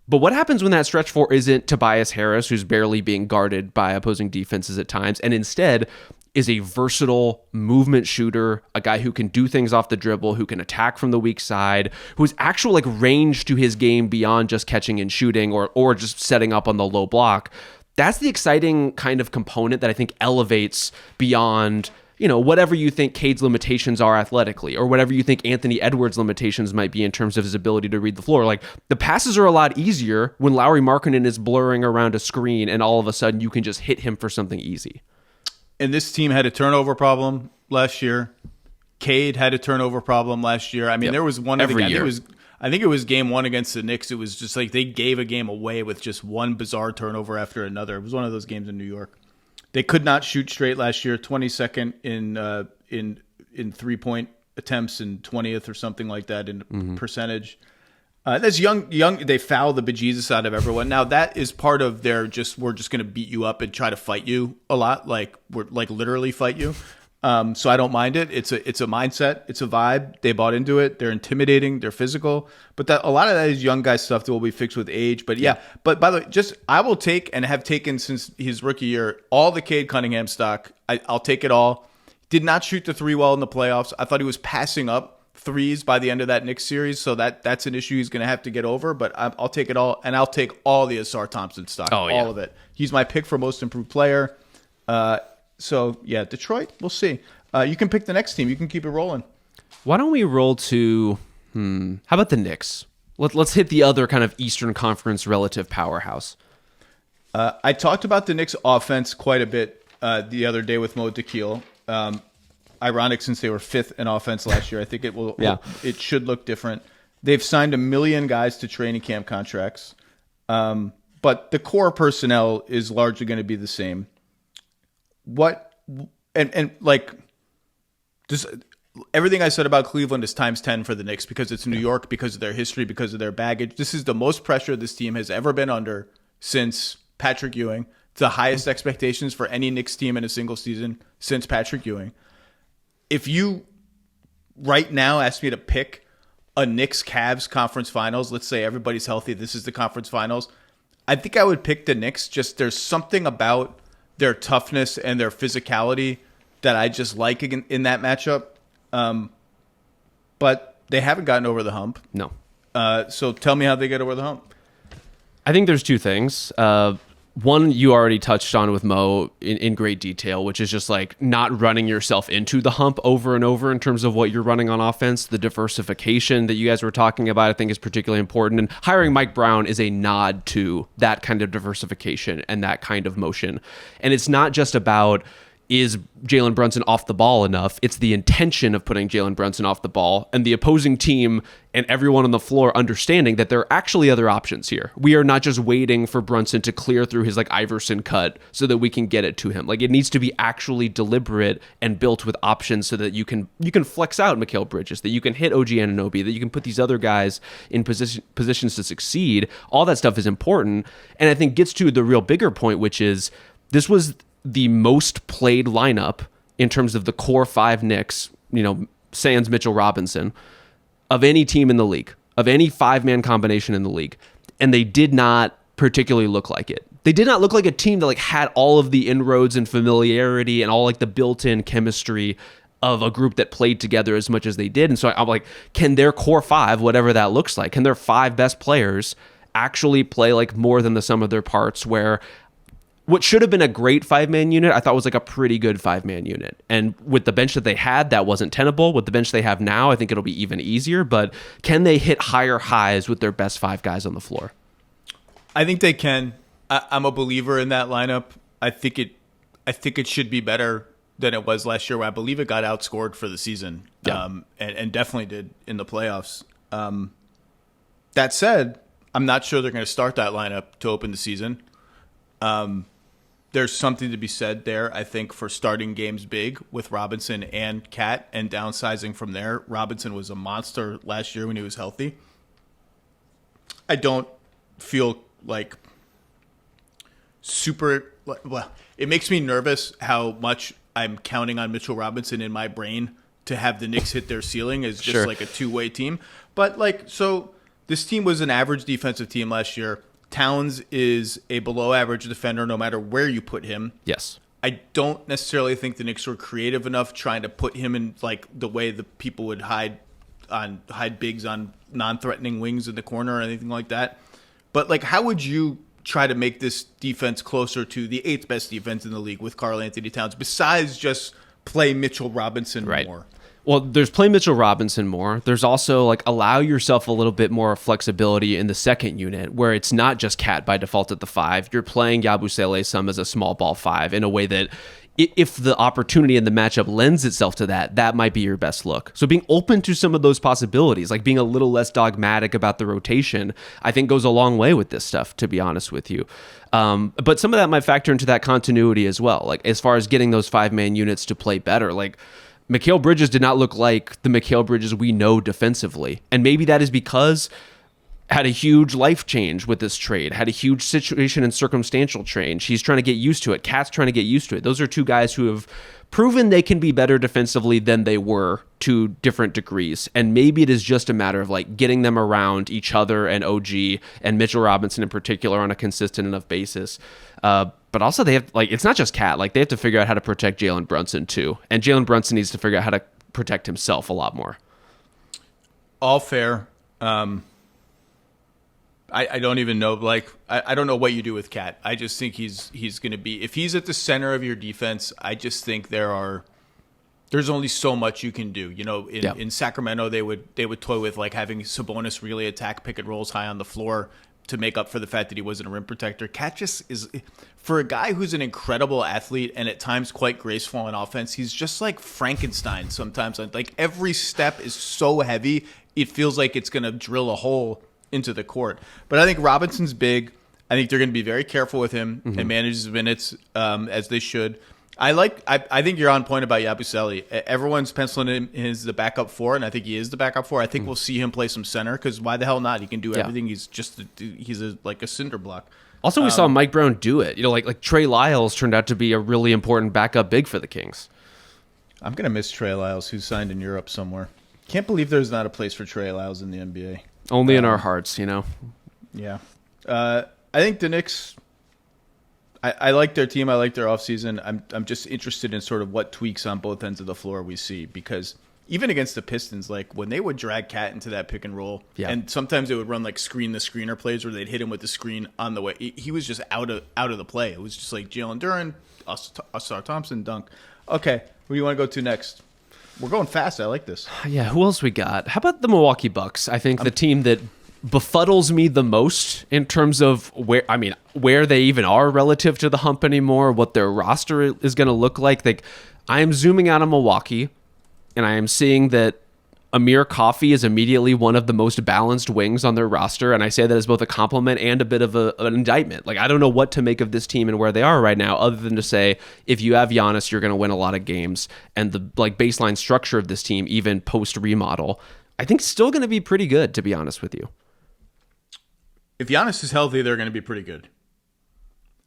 But what happens when that stretch 4 isn't Tobias Harris, who's barely being guarded by opposing defenses at times, and instead is a versatile movement shooter, a guy who can do things off the dribble, who can attack from the weak side, who has actual range to his game beyond just catching and shooting or just setting up on the low block? That's the exciting kind of component that I think elevates beyond, whatever you think Cade's limitations are athletically, or whatever you think Anthony Edwards' limitations might be in terms of his ability to read the floor. Like, the passes are a lot easier when Lauri Markkanen is blurring around a screen and all of a sudden you can just hit him for something easy. And this team had a turnover problem last year. Cade had a turnover problem last year. I mean, there was one every year. I think it was game 1 against the Knicks. It was just like they gave a game away with just one bizarre turnover after another. It was one of those games in New York. They could not shoot straight last year. 22nd in 3-point attempts and 20th or something like that in percentage. That's young. They foul the bejesus out of everyone. Now that is part of their we're just going to beat you up and try to fight you a lot. Like, we're literally fight you. So I don't mind it. It's a mindset. It's a vibe. They bought into it. They're intimidating. They're physical. But a lot of that is young guy stuff that will be fixed with age. But yeah. But by the way, I will take and have taken since his rookie year all the Cade Cunningham stock. I'll take it all. Did not shoot the 3 well in the playoffs. I thought he was passing up threes by the end of that Knicks series. So that's an issue he's going to have to get over. But I'll take it all, and I'll take all the Asar Thompson stock. All of it. He's my pick for most improved player. So, yeah, Detroit, we'll see. You can pick the next team. You can keep it rolling. Why don't we roll to, how about the Knicks? Let's hit the other kind of Eastern Conference relative powerhouse. I talked about the Knicks offense quite a bit the other day with Mo Dakhil. Ironic, since they were 5th in offense last year. I think it should look different. They've signed 1 million guys to training camp contracts. But the core personnel is largely going to be the same. everything I said about Cleveland is times 10 for the Knicks because it's New York, because of their history, because of their baggage. This is the most pressure this team has ever been under since Patrick Ewing. It's the highest expectations for any Knicks team in a single season since Patrick Ewing. If you right now ask me to pick a Knicks-Cavs conference finals, let's say everybody's healthy, this is the conference finals, I think I would pick the Knicks. Just there's something about their toughness and their physicality that I just like in that matchup. But they haven't gotten over the hump. No. So tell me how they get over the hump. I think there's two things. One, you already touched on with Mo in great detail, which is just like not running yourself into the hump over and over in terms of what you're running on offense. The diversification that you guys were talking about, I think, is particularly important. And hiring Mike Brown is a nod to that kind of diversification and that kind of motion. And it's not just about, is Jalen Brunson off the ball enough? It's the intention of putting Jalen Brunson off the ball and the opposing team and everyone on the floor understanding that there are actually other options here. We are not just waiting for Brunson to clear through his like Iverson cut so that we can get it to him. Like, it needs to be actually deliberate and built with options so that you can flex out Mikal Bridges, that you can hit OG Anunoby, that you can put these other guys in positions to succeed. All that stuff is important. And I think gets to the real bigger point, which is this was the most played lineup in terms of the core five Knicks, sans Mitchell Robinson, of any team in the league, of any five-man combination in the league. And they did not particularly look like it. They did not look like a team that like had all of the inroads and familiarity and all like the built-in chemistry of a group that played together as much as they did. And so I'm like, can their core five, whatever that looks like, can their five best players actually play like more than the sum of their parts, where what should have been a great five-man unit, I thought was like a pretty good five-man unit. And with the bench that they had, that wasn't tenable. With the bench they have now, I think it'll be even easier. But can they hit higher highs with their best five guys on the floor? I think they can. I'm a believer in that lineup. I think it should be better than it was last year, where I believe it got outscored for the season. Yeah. And definitely did in the playoffs. That said, I'm not sure they're going to start that lineup to open the season. There's something to be said there, I think, for starting games big with Robinson and Cat and downsizing from there. Robinson was a monster last year when he was healthy. I don't feel like well, it makes me nervous how much I'm counting on Mitchell Robinson in my brain to have the Knicks hit their ceiling as just like a two-way team. But so this team was an average defensive team last year. Towns is a below-average defender no matter where you put him. Yes. I don't necessarily think the Knicks were creative enough trying to put him in like the way the people would hide bigs on non-threatening wings in the corner or anything like that. But like, how would you try to make this defense closer to the eighth best defense in the league with Karl Anthony Towns, besides just play Mitchell Robinson more? Well, there's play Mitchell Robinson more. There's also like allow yourself a little bit more flexibility in the second unit, where it's not just Cat by default at the five. You're playing Yabusele some as a small ball five in a way that, if the opportunity and the matchup lends itself to that, that might be your best look. So being open to some of those possibilities, like being a little less dogmatic about the rotation, I think goes a long way with this stuff, to be honest with you. But some of that might factor into that continuity as well. Like as far as getting those five-man units to play better, like Mikal Bridges did not look like the Mikal Bridges we know defensively. And maybe that is because had a huge life change with this trade, had a huge situation and circumstantial change. He's trying to get used to it. Cat's trying to get used to it. Those are two guys who have proven they can be better defensively than they were to different degrees. And maybe it is just a matter of like getting them around each other and OG and Mitchell Robinson in particular on a consistent enough basis. But also they have, like, it's not just Cat. Like, they have to figure out how to protect Jalen Brunson too. And Jalen Brunson needs to figure out how to protect himself a lot more. All fair. I don't even know, like, I don't know what you do with Cat. I just think he's going to be, if he's at the center of your defense, I just think there's only so much you can do. In Sacramento, they would toy with like having Sabonis really attack pick and rolls high on the floor to make up for the fact that he wasn't a rim protector. Cat just is, for a guy who's an incredible athlete and at times quite graceful on offense, he's just like Frankenstein sometimes. Like every step is so heavy, it feels like it's going to drill a hole into the court. But I think Robinson's big. I think they're going to be very careful with him and manage his minutes as they should. I think you're on point about Yabusele. Everyone's penciling him as the backup four, and I think he is the backup four. I think we'll see him play some center because why the hell not? He can do everything. He's just like a cinder block. Also, we saw Mike Brown do it. Like Trey Lyles turned out to be a really important backup big for the Kings. I'm gonna miss Trey Lyles, who's signed in Europe somewhere. Can't believe there's not a place for Trey Lyles in the NBA. Only in our hearts, Yeah. I think the Knicks. I like their team. I like their offseason. I'm just interested in sort of what tweaks on both ends of the floor we see, because even against the Pistons, like when they would drag Cat into that pick and roll, and sometimes they would run like screen the screener plays where they'd hit him with the screen on the way. He was just out of the play. It was just like Jalen Duren, Ausar Thompson, dunk. Okay, who do you want to go to next? We're going fast. I like this. Yeah, who else we got? How about the Milwaukee Bucks? I think the team that befuddles me the most in terms of where they even are relative to the hump anymore, what their roster is going to look like. Like, I am zooming out on Milwaukee, and I am seeing that Amir Coffey is immediately one of the most balanced wings on their roster, and I say that as both a compliment and a bit of an indictment. Like, I don't know what to make of this team and where they are right now, other than to say, if you have Giannis, you're going to win a lot of games, and the baseline structure of this team, even post remodel, I think still going to be pretty good, to be honest with you. If Giannis is healthy, they're going to be pretty good.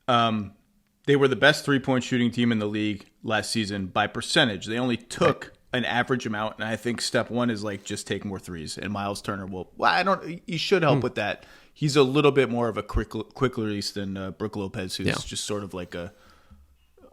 They were the best three-point shooting team in the league last season by percentage. They only took an average amount, and I think step one is like just take more threes. And Miles Turner he should help with that. He's a little bit more of a quick release than Brook Lopez, who's just sort of like a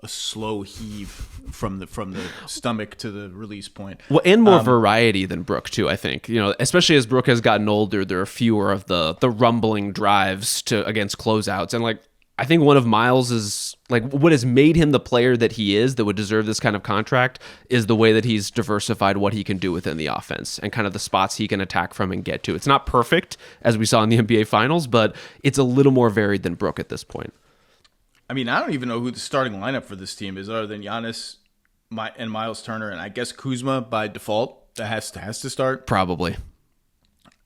slow heave from the stomach to the release point. Well, and more variety than Brook too, I think. Especially as Brook has gotten older, there are fewer of the rumbling drives against closeouts. And like, I think one of Miles's, like, what has made him the player that he is, that would deserve this kind of contract, is the way that he's diversified what he can do within the offense and kind of the spots he can attack from and get to. It's not perfect, as we saw in the NBA Finals, but it's a little more varied than Brook at this point. I mean, I don't even know who the starting lineup for this team is, other than Giannis and Miles Turner, and I guess Kuzma by default. That has to start. Probably.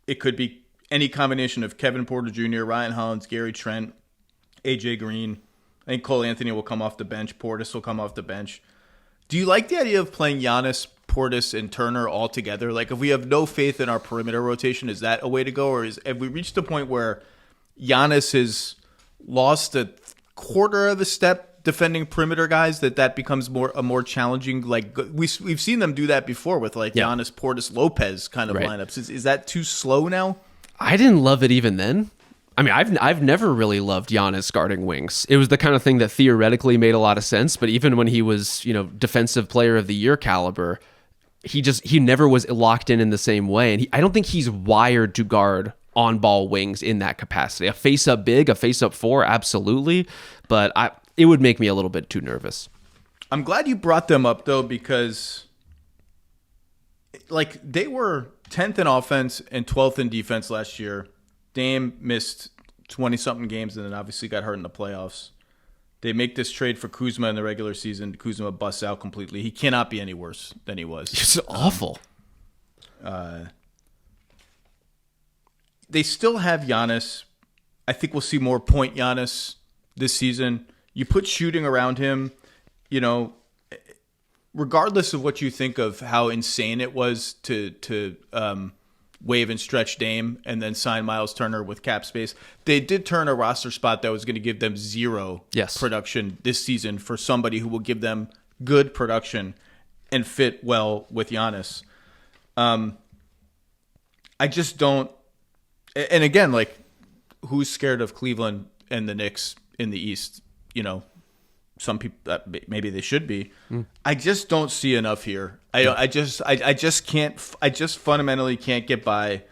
It could be any combination of Kevin Porter Jr., Ryan Hollins, Gary Trent, AJ Green. I think Cole Anthony will come off the bench. Portis will come off the bench. Do you like the idea of playing Giannis, Portis, and Turner all together? Like, if we have no faith in our perimeter rotation, is that a way to go? Or have we reached a point where Giannis has lost a quarter of a step defending perimeter guys, that becomes a more challenging? Like, we've seen them do that before with like Giannis, Portis, Lopez kind of lineups. Is that too slow now? I didn't love it even then. I mean, I've never really loved Giannis guarding wings. It was the kind of thing that theoretically made a lot of sense, but even when he was, defensive player of the year caliber, he never was locked in the same way. And I don't think he's wired to guard on-ball wings in that capacity. A face-up big, a face-up four, absolutely, but it would make me a little bit too nervous. I'm glad you brought them up, though, because like, they were 10th in offense and 12th in defense last year. Dame missed 20-something games and then obviously got hurt in the playoffs. They make this trade for Kuzma in the regular season. Kuzma busts out completely. He cannot be any worse than he was. It's awful. They still have Giannis. I think we'll see more point Giannis this season. You put shooting around him, regardless of what you think of how insane it was to waive and stretch Dame and then sign Miles Turner with cap space, they did turn a roster spot that was going to give them zero production this season for somebody who will give them good production and fit well with Giannis. I just don't. And again, like, who's scared of Cleveland and the Knicks in the East? Some people, maybe they should be. I just don't see enough here. I just can't. I just fundamentally can't get by.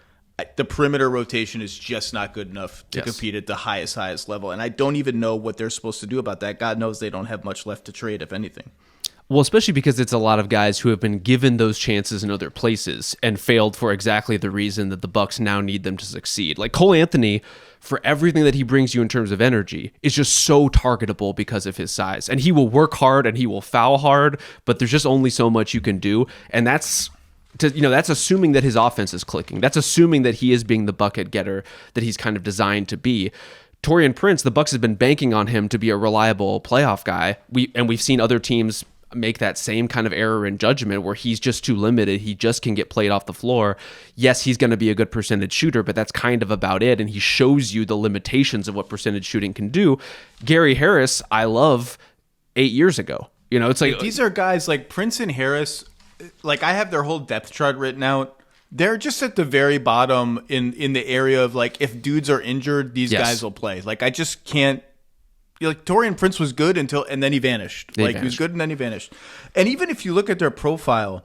The perimeter rotation is just not good enough to compete at the highest level, and I don't even know what they're supposed to do about that. God knows they don't have much left to trade, if anything. Well, especially because it's a lot of guys who have been given those chances in other places and failed for exactly the reason that the Bucks now need them to succeed. Like Cole Anthony, for everything that he brings you in terms of energy, is just so targetable because of his size. And he will work hard and he will foul hard, but there's just only so much you can do. And that's assuming that his offense is clicking. That's assuming that he is being the bucket getter that he's kind of designed to be. Taurean Prince, the Bucks have been banking on him to be a reliable playoff guy. We've seen other teams make that same kind of error in judgment where he's just too limited. He just can get played off the floor. Yes, he's going to be a good percentage shooter, but that's kind of about it. And he shows you the limitations of what percentage shooting can do. Gary Harris, I love 8 years ago. You know, it's like these are guys like Prince and Harris. Like I have their whole depth chart written out. They're just at the very bottom in the area of like if dudes are injured, these guys will play. Like I just can't. Like Taurean Prince was good and then he vanished. He was good and then he vanished. And even if you look at their profile,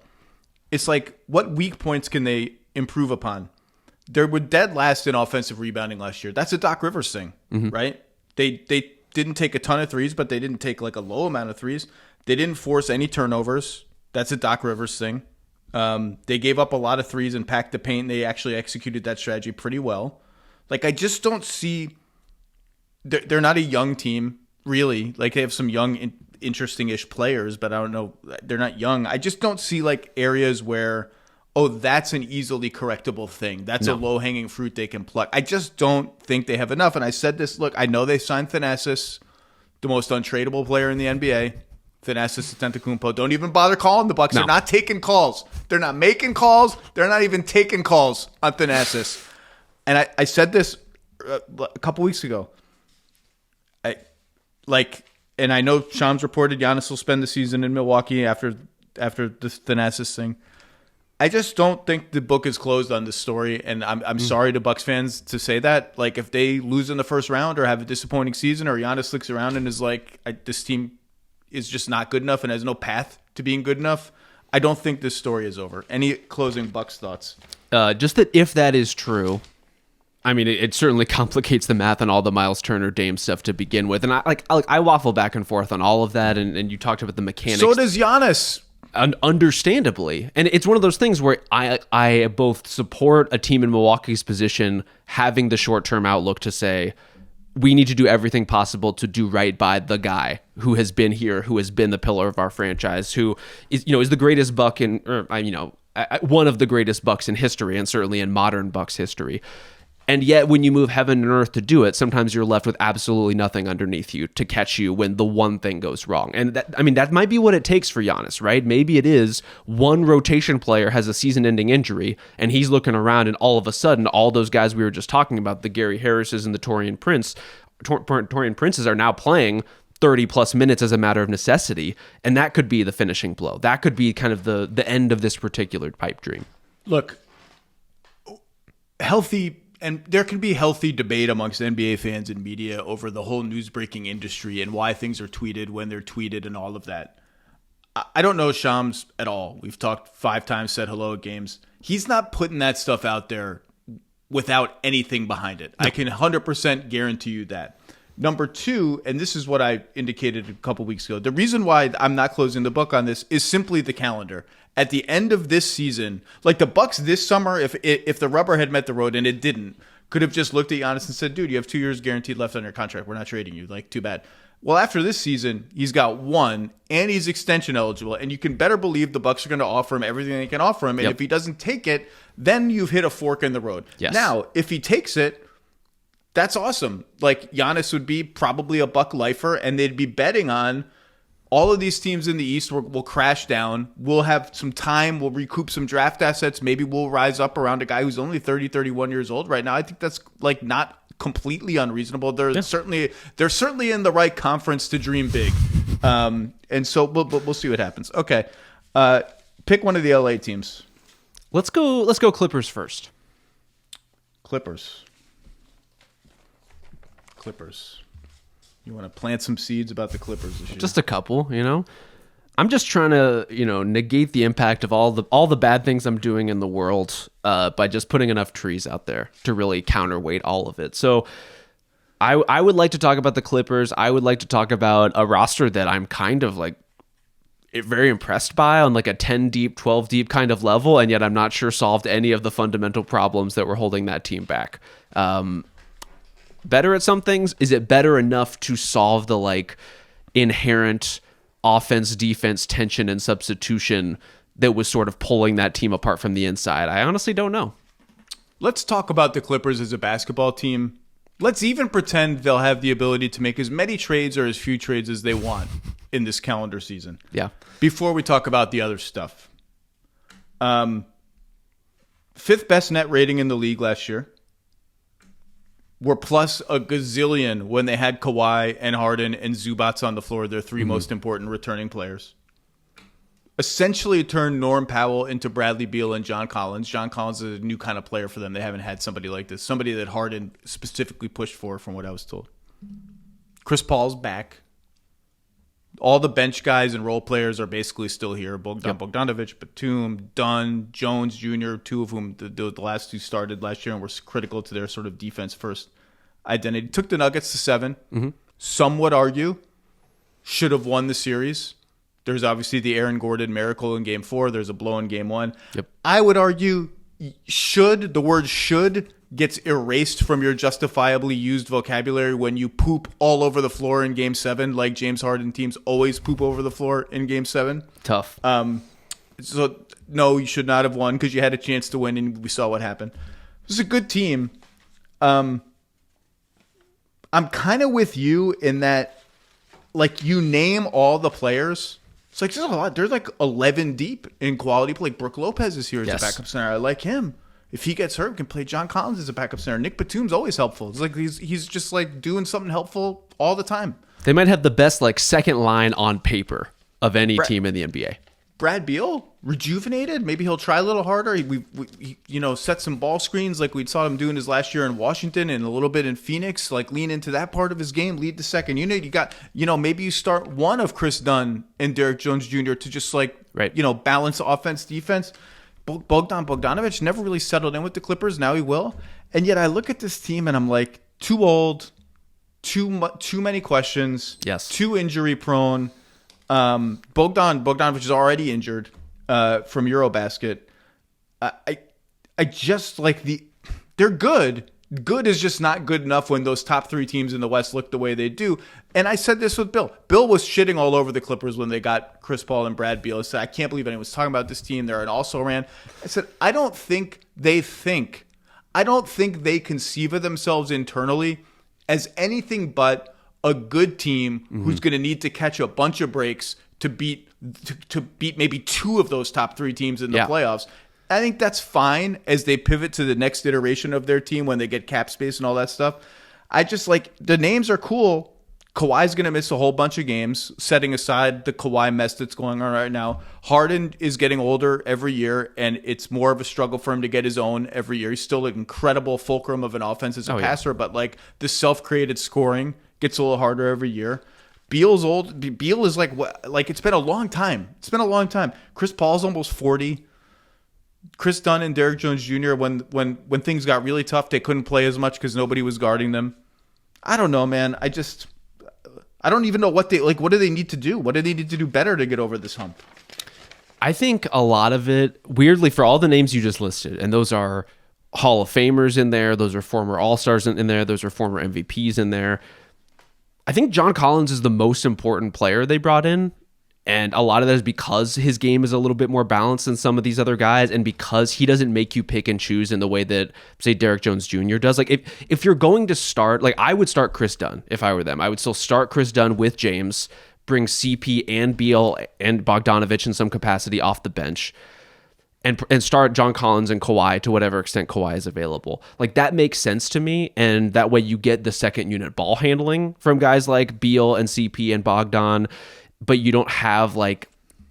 it's like what weak points can they improve upon? They were dead last in offensive rebounding last year. That's a Doc Rivers thing, right? They didn't take a ton of threes, but they didn't take like a low amount of threes. They didn't force any turnovers. That's a Doc Rivers thing. They gave up a lot of threes and packed the paint. They actually executed that strategy pretty well. Like I just don't see. They're not a young team, really. Like, they have some young, interesting-ish players, but I don't know. They're not young. I just don't see, like, areas where, oh, that's an easily correctable thing. That's a low-hanging fruit they can pluck. I just don't think they have enough. And I said this, look, I know they signed Thanasis, the most untradeable player in the NBA. Thanasis Antetokounmpo. Don't even bother calling the Bucks. No. They're not taking calls. They're not making calls. They're not even taking calls on Thanasis. And I said this a couple weeks ago. And I know Shams reported Giannis will spend the season in Milwaukee after the Thanasis thing. I just don't think the book is closed on this story, and I'm sorry to Bucks fans to say that. Like, if they lose in the first round or have a disappointing season, or Giannis looks around and is like, this team is just not good enough and has no path to being good enough, I don't think this story is over. Any closing Bucks thoughts? Just that if that is true, I mean, it certainly complicates the math on all the Miles Turner Dame stuff to begin with. And I waffle back and forth on all of that. And you talked about the mechanics. So does Giannis. Understandably. And it's one of those things where I both support a team in Milwaukee's position having the short-term outlook to say, we need to do everything possible to do right by the guy who has been here, who has been the pillar of our franchise, who is the greatest Buck one of the greatest Bucks in history, and certainly in modern Bucks history. And yet, when you move heaven and earth to do it, sometimes you're left with absolutely nothing underneath you to catch you when the one thing goes wrong. And that might be what it takes for Giannis, right? Maybe it is one rotation player has a season-ending injury, and he's looking around, and all of a sudden, all those guys we were just talking about, the Gary Harrises and the Taurean Princes are now playing 30-plus minutes as a matter of necessity, and that could be the finishing blow. That could be kind of the end of this particular pipe dream. Look, and there can be healthy debate amongst NBA fans and media over the whole news-breaking industry and why things are tweeted when they're tweeted and all of that. I don't know Shams at all. We've talked 5 times, said hello at games. He's not putting that stuff out there without anything behind it. No. I can 100% guarantee you that. Number 2, and this is what I indicated a couple weeks ago, the reason why I'm not closing the book on this is simply the calendar. At the end of this season, like the Bucks this summer, if the rubber had met the road and it didn't, could have just looked at Giannis and said, dude, you have 2 years guaranteed left on your contract. We're not trading you. Like, too bad. Well, after this season, he's got 1, and he's extension eligible, and you can better believe the Bucks are going to offer him everything they can offer him, and if he doesn't take it, then you've hit a fork in the road. Yes. Now, if he takes it, that's awesome. Like, Giannis would be probably a Buck lifer, and they'd be betting on all of these teams in the East will crash down. We'll have some time. We'll recoup some draft assets. Maybe we'll rise up around a guy who's only 30, 31 years old right now. I think that's like not completely unreasonable. They're certainly in the right conference to dream big. And so we'll see what happens. Okay. Pick one of the LA teams. Let's go Clippers first. Clippers. You want to plant some seeds about the Clippers this year? Just a couple, I'm just trying to, negate the impact of all the bad things I'm doing in the world by just putting enough trees out there to really counterweight all of it. So I would like to talk about the Clippers. I would like to talk about a roster that I'm kind of like very impressed by on like a 10 deep, 12 deep kind of level, and yet I'm not sure solved any of the fundamental problems that were holding that team back. Better at some things? Is it better enough to solve the like inherent offense, defense, tension, and substitution that was sort of pulling that team apart from the inside? I honestly don't know. Let's talk about the Clippers as a basketball team Let's even pretend they'll have the ability to make as many trades or as few trades as they want in this calendar season. Yeah. Before we talk about the other stuff. Fifth best net rating in the league last year. Were plus a gazillion when they had Kawhi and Harden and Zubats on the floor, their three most important returning players. Essentially turned Norm Powell into Bradley Beal and John Collins. John Collins is a new kind of player for them. They haven't had somebody like this. Somebody that Harden specifically pushed for, from what I was told. Chris Paul's back. All the bench guys and role players are basically still here. Bogdanovic, Batum, Dunn, Jones Jr., two of whom the last two started last year and were critical to their sort of defense-first identity. Took the Nuggets to 7. Mm-hmm. Some would argue should have won the series. There's obviously the Aaron Gordon miracle in Game 4. There's a blow in Game 1. Yep. I would argue the word should gets erased from your justifiably used vocabulary when you poop all over the floor in Game 7, like James Harden teams always poop over the floor in Game 7. Tough. So, no, you should not have won because you had a chance to win, and we saw what happened. It was a good team. I'm kind of with you in that, like, you name all the players. It's like there's a lot. There's like 11 deep in quality play. Brook Lopez is here as a backup center. I like him. If he gets hurt, we can play John Collins as a backup center. Nick Batum's always helpful. It's like he's just like doing something helpful all the time. They might have the best like second line on paper of any team in the NBA. Brad Beal, rejuvenated. Maybe he'll try a little harder. He set some ball screens like we saw him doing his last year in Washington and a little bit in Phoenix. Like lean into that part of his game, lead the second unit. You got, maybe you start one of Chris Dunn and Derek Jones Jr. to just balance offense, defense. Bogdanovic never really settled in with the Clippers. Now he will. And yet I look at this team and I'm like, too old, too many questions. Yes. Too injury prone. Bogdanovic is already injured from Eurobasket. I just like they're good. Good is just not good enough when those top three teams in the West look the way they do. And I said this with Bill. Bill was shitting all over the Clippers when they got Chris Paul and Brad Beal. He said, I can't believe anyone's talking about this team. They're an also-ran. I said, I don't think they conceive of themselves internally as anything but a good team who's going to need to catch a bunch of breaks to beat maybe two of those top three teams in the playoffs. I think that's fine as they pivot to the next iteration of their team when they get cap space and all that stuff. I just like the names are cool. Kawhi's going to miss a whole bunch of games, setting aside the Kawhi mess that's going on right now. Harden is getting older every year, and it's more of a struggle for him to get his own every year. He's still an incredible fulcrum of an offense as a passer, but like the self-created scoring gets a little harder every year. Beal's old. Beal is like it's been a long time. It's been a long time. Chris Paul's almost 40. Chris Dunn and Derek Jones Jr. when things got really tough, they couldn't play as much because nobody was guarding them. I don't know, man. I don't even know what they like. What do they need to do? What do they need to do better to get over this hump? I think a lot of it, weirdly, for all the names you just listed, and those are Hall of Famers in there, those are former All-Stars in there, those are former MVPs in there. I think John Collins is the most important player they brought in. And a lot of that is because his game is a little bit more balanced than some of these other guys, and because he doesn't make you pick and choose in the way that, say, Derek Jones Jr. does. Like, if you're going to start, like, I would start Chris Dunn if I were them. I would still start Chris Dunn with James, bring CP and Beal and Bogdanovic in some capacity off the bench, and start John Collins and Kawhi to whatever extent Kawhi is available. Like, that makes sense to me, and that way you get the second unit ball handling from guys like Beal and CP and Bogdan, but you don't have and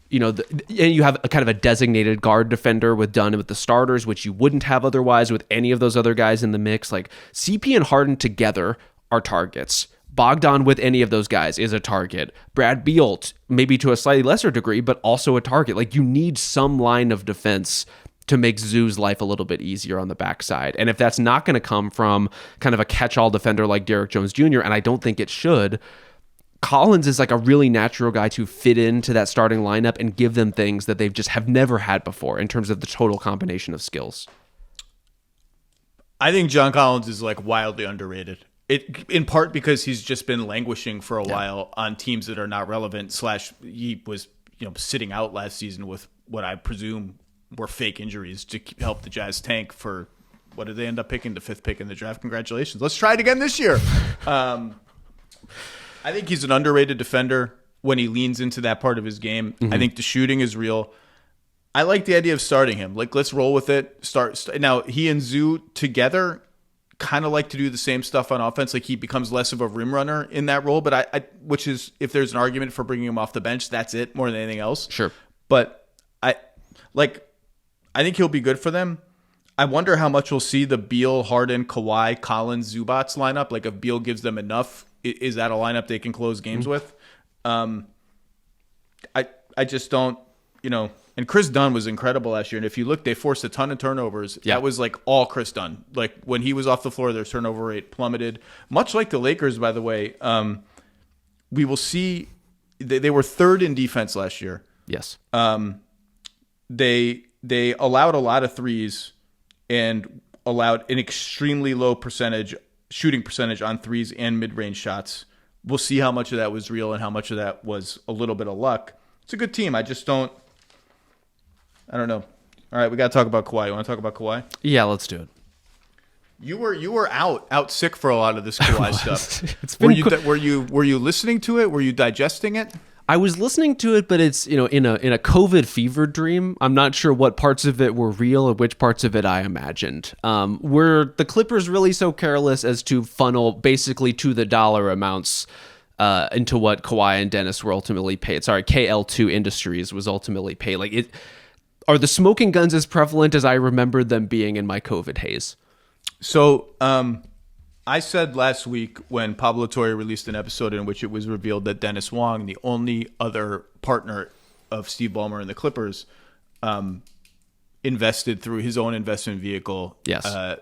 you have a kind of a designated guard defender with Dunn with the starters, which you wouldn't have otherwise with any of those other guys in the mix. Like CP and Harden together are targets. Bogdan with any of those guys is a target. Brad Beal, maybe to a slightly lesser degree, but also a target. Like you need some line of defense to make Zoo's life a little bit easier on the backside. And if that's not going to come from kind of a catch-all defender like Derek Jones Jr., and I don't think it should, Collins is like a really natural guy to fit into that starting lineup and give them things that they've just have never had before in terms of the total combination of skills. I think John Collins is like wildly underrated. In part because he's just been languishing for a while on teams that are not relevant. / he was sitting out last season with what I presume were fake injuries to help the Jazz tank for what did they end up picking? The 5th pick in the draft. Congratulations. Let's try it again this year. I think he's an underrated defender when he leans into that part of his game. I think the shooting is real. I like the idea of starting him. Like, let's roll with it. Now, he and Zoo together kind of like to do the same stuff on offense. Like, he becomes less of a rim runner in that role, but which is, if there's an argument for bringing him off the bench, that's it more than anything else. Sure. But I think he'll be good for them. I wonder how much we'll see the Beal, Harden, Kawhi, Collins, Zubats lineup. Like, if Beal gives them enough, is that a lineup they can close games with? I just don't, and Chris Dunn was incredible last year. And if you look, they forced a ton of turnovers. Yeah. That was like all Chris Dunn. Like, when he was off the floor, their turnover rate plummeted. Much like the Lakers, by the way. We will see they were 3rd in defense last year. Yes. They allowed a lot of threes and allowed an extremely low shooting percentage on threes and mid-range shots. We'll see how much of that was real and how much of that was a little bit of luck. It's a good team. I don't know. All right, we got to talk about Kawhi. You want to talk about Kawhi? Yeah, let's do it. You were out sick for a lot of this Kawhi stuff. It's been were you listening to it? Were you digesting it? I was listening to it, but it's, in a COVID fever dream. I'm not sure what parts of it were real and which parts of it I imagined. Were the Clippers really so careless as to funnel basically to the dollar amounts into what Kawhi and Dennis were ultimately paid? Sorry, KL2 Industries was ultimately paid. Like, are the smoking guns as prevalent as I remembered them being in my COVID haze? So, I said last week when Pablo Torre released an episode in which it was revealed that Dennis Wong, the only other partner of Steve Ballmer and the Clippers, invested through his own investment vehicle. Yes. I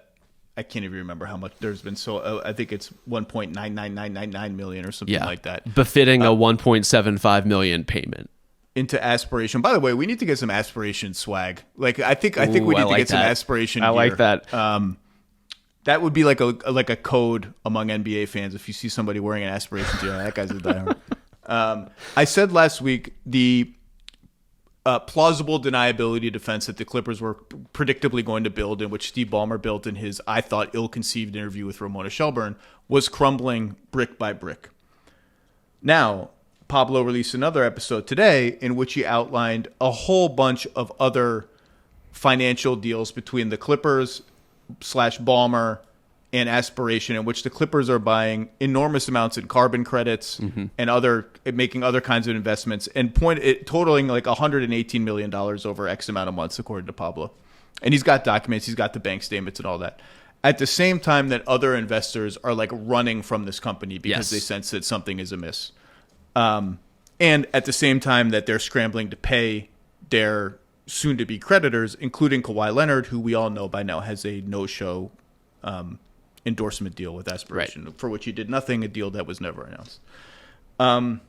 can't even remember how much. There's been I think it's 1.99999 million or something like that. Befitting a 1.75 million payment. Into aspiration. By the way, we need to get some aspiration swag. Like, I think we need to get some aspiration gear. I like that. That would be like a code among NBA fans. If you see somebody wearing an aspiration gear, that guy's a diehard. I said last week the plausible deniability defense that the Clippers were predictably going to build, in which Steve Ballmer built in his, I thought, ill-conceived interview with Ramona Shelburne, was crumbling brick by brick. Now, Pablo released another episode today in which he outlined a whole bunch of other financial deals between the Clippers / Ballmer and aspiration, in which the Clippers are buying enormous amounts in carbon credits and making other kinds of investments, and totaling like $118 million over X amount of months, according to Pablo. And he's got documents, he's got the bank statements and all that. At the same time that other investors are like running from this company because they sense that something is amiss. And at the same time that they're scrambling to pay their soon-to-be creditors, including Kawhi Leonard, who we all know by now has a no-show endorsement deal with aspiration, for which he did nothing, a deal that was never announced. I'm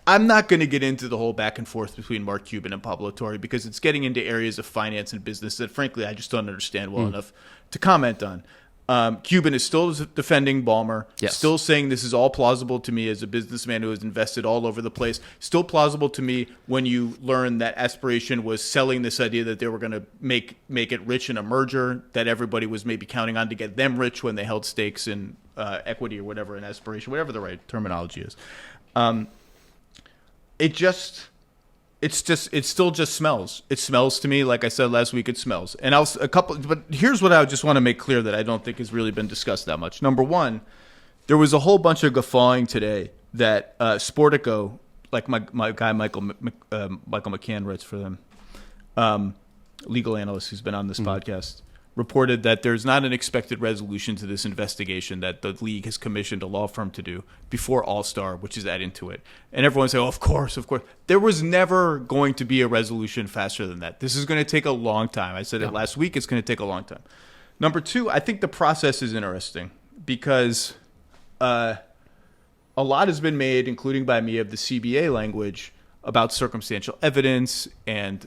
not going to get into the whole back and forth between Mark Cuban and Pablo Torre because it's getting into areas of finance and business that, frankly, I just don't understand well enough to comment on. Cuban is still defending Ballmer, still saying this is all plausible to me as a businessman who has invested all over the place. Still plausible to me when you learn that aspiration was selling this idea that they were going to make it rich in a merger that everybody was maybe counting on to get them rich when they held stakes in equity or whatever in aspiration, whatever the right terminology is. It still just smells. It smells to me, like I said last week, it smells. And but here's what I just want to make clear that I don't think has really been discussed that much. Number one, there was a whole bunch of guffawing today that Sportico, like my guy Michael McCann writes for them, legal analyst who's been on this podcast, reported that there's not an expected resolution to this investigation that the league has commissioned a law firm to do before All-Star, which is adding to it. And everyone say, oh, of course. There was never going to be a resolution faster than that. This is going to take a long time. I said it last week. It's going to take a long time. Number two, I think the process is interesting because a lot has been made, including by me, of the CBA language about circumstantial evidence and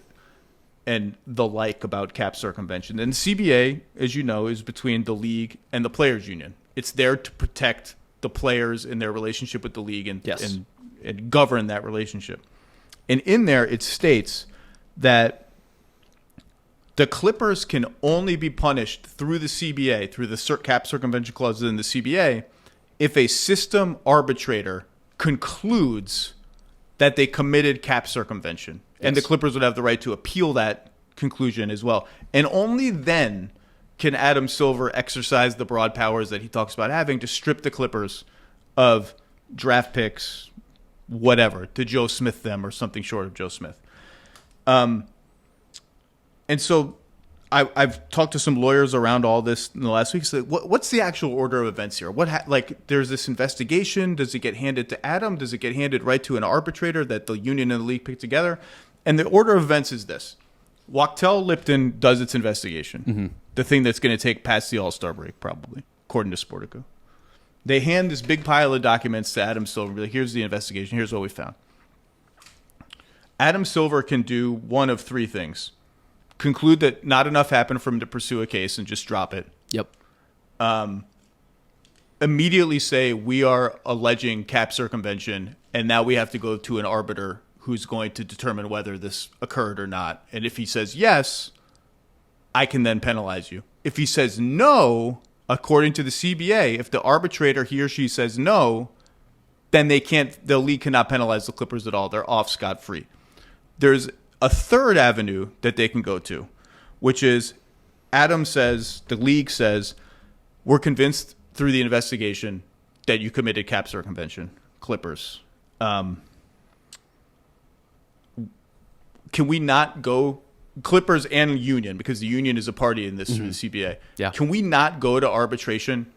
the like about cap circumvention. And the CBA, as you know, is between the league and the players' union. It's there to protect the players in their relationship with the league and govern that relationship. And in there, it states that The Clippers can only be punished through the CBA, through the cap circumvention clauses in the CBA, if a system arbitrator concludes that they committed cap circumvention. Yes. And the Clippers would have the right to appeal that conclusion as well. And only then can Adam Silver exercise the broad powers that he talks about having to strip the Clippers of draft picks, whatever, to Joe Smith them or something short of Joe Smith. And so I've talked to some lawyers around all this in the last week. So what's the actual order of events here? There's this investigation. Does it get handed to Adam? Does it get handed right to an arbitrator that the union and the league pick together? And the order of events is this. Wachtell Lipton does its investigation. The thing that's going to take past the All-Star break, probably, according to Sportico. They hand this big pile of documents to Adam Silver. Like, here's the investigation. Here's what we found. Adam Silver can do one of three things. Conclude that not enough happened for him to pursue a case and just drop it. Yep. Immediately say, we are alleging cap circumvention, and now we have to go to an arbiter who's going to determine whether this occurred or not. And if he says yes, I can then penalize you. If he says no, according to the CBA, if the arbitrator, he or she, says no, then the league cannot penalize the Clippers at all. They're off scot-free. There's a third avenue that they can go to, which is Adam says, the league says, we're convinced through the investigation that you committed cap circumvention, Clippers. Can we not go, Clippers and union, because the union is a party in this through the CBA. Yeah. Can we not go to arbitration?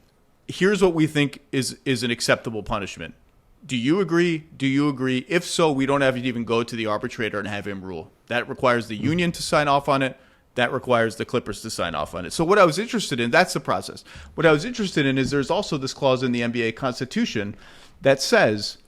Here's what we think is an acceptable punishment. Do you agree? Do you agree? If so, we don't have to even go to the arbitrator and have him rule. That requires the union to sign off on it. That requires the Clippers to sign off on it. So what I was interested in, that's the process. What I was interested in is there's also this clause in the NBA Constitution that says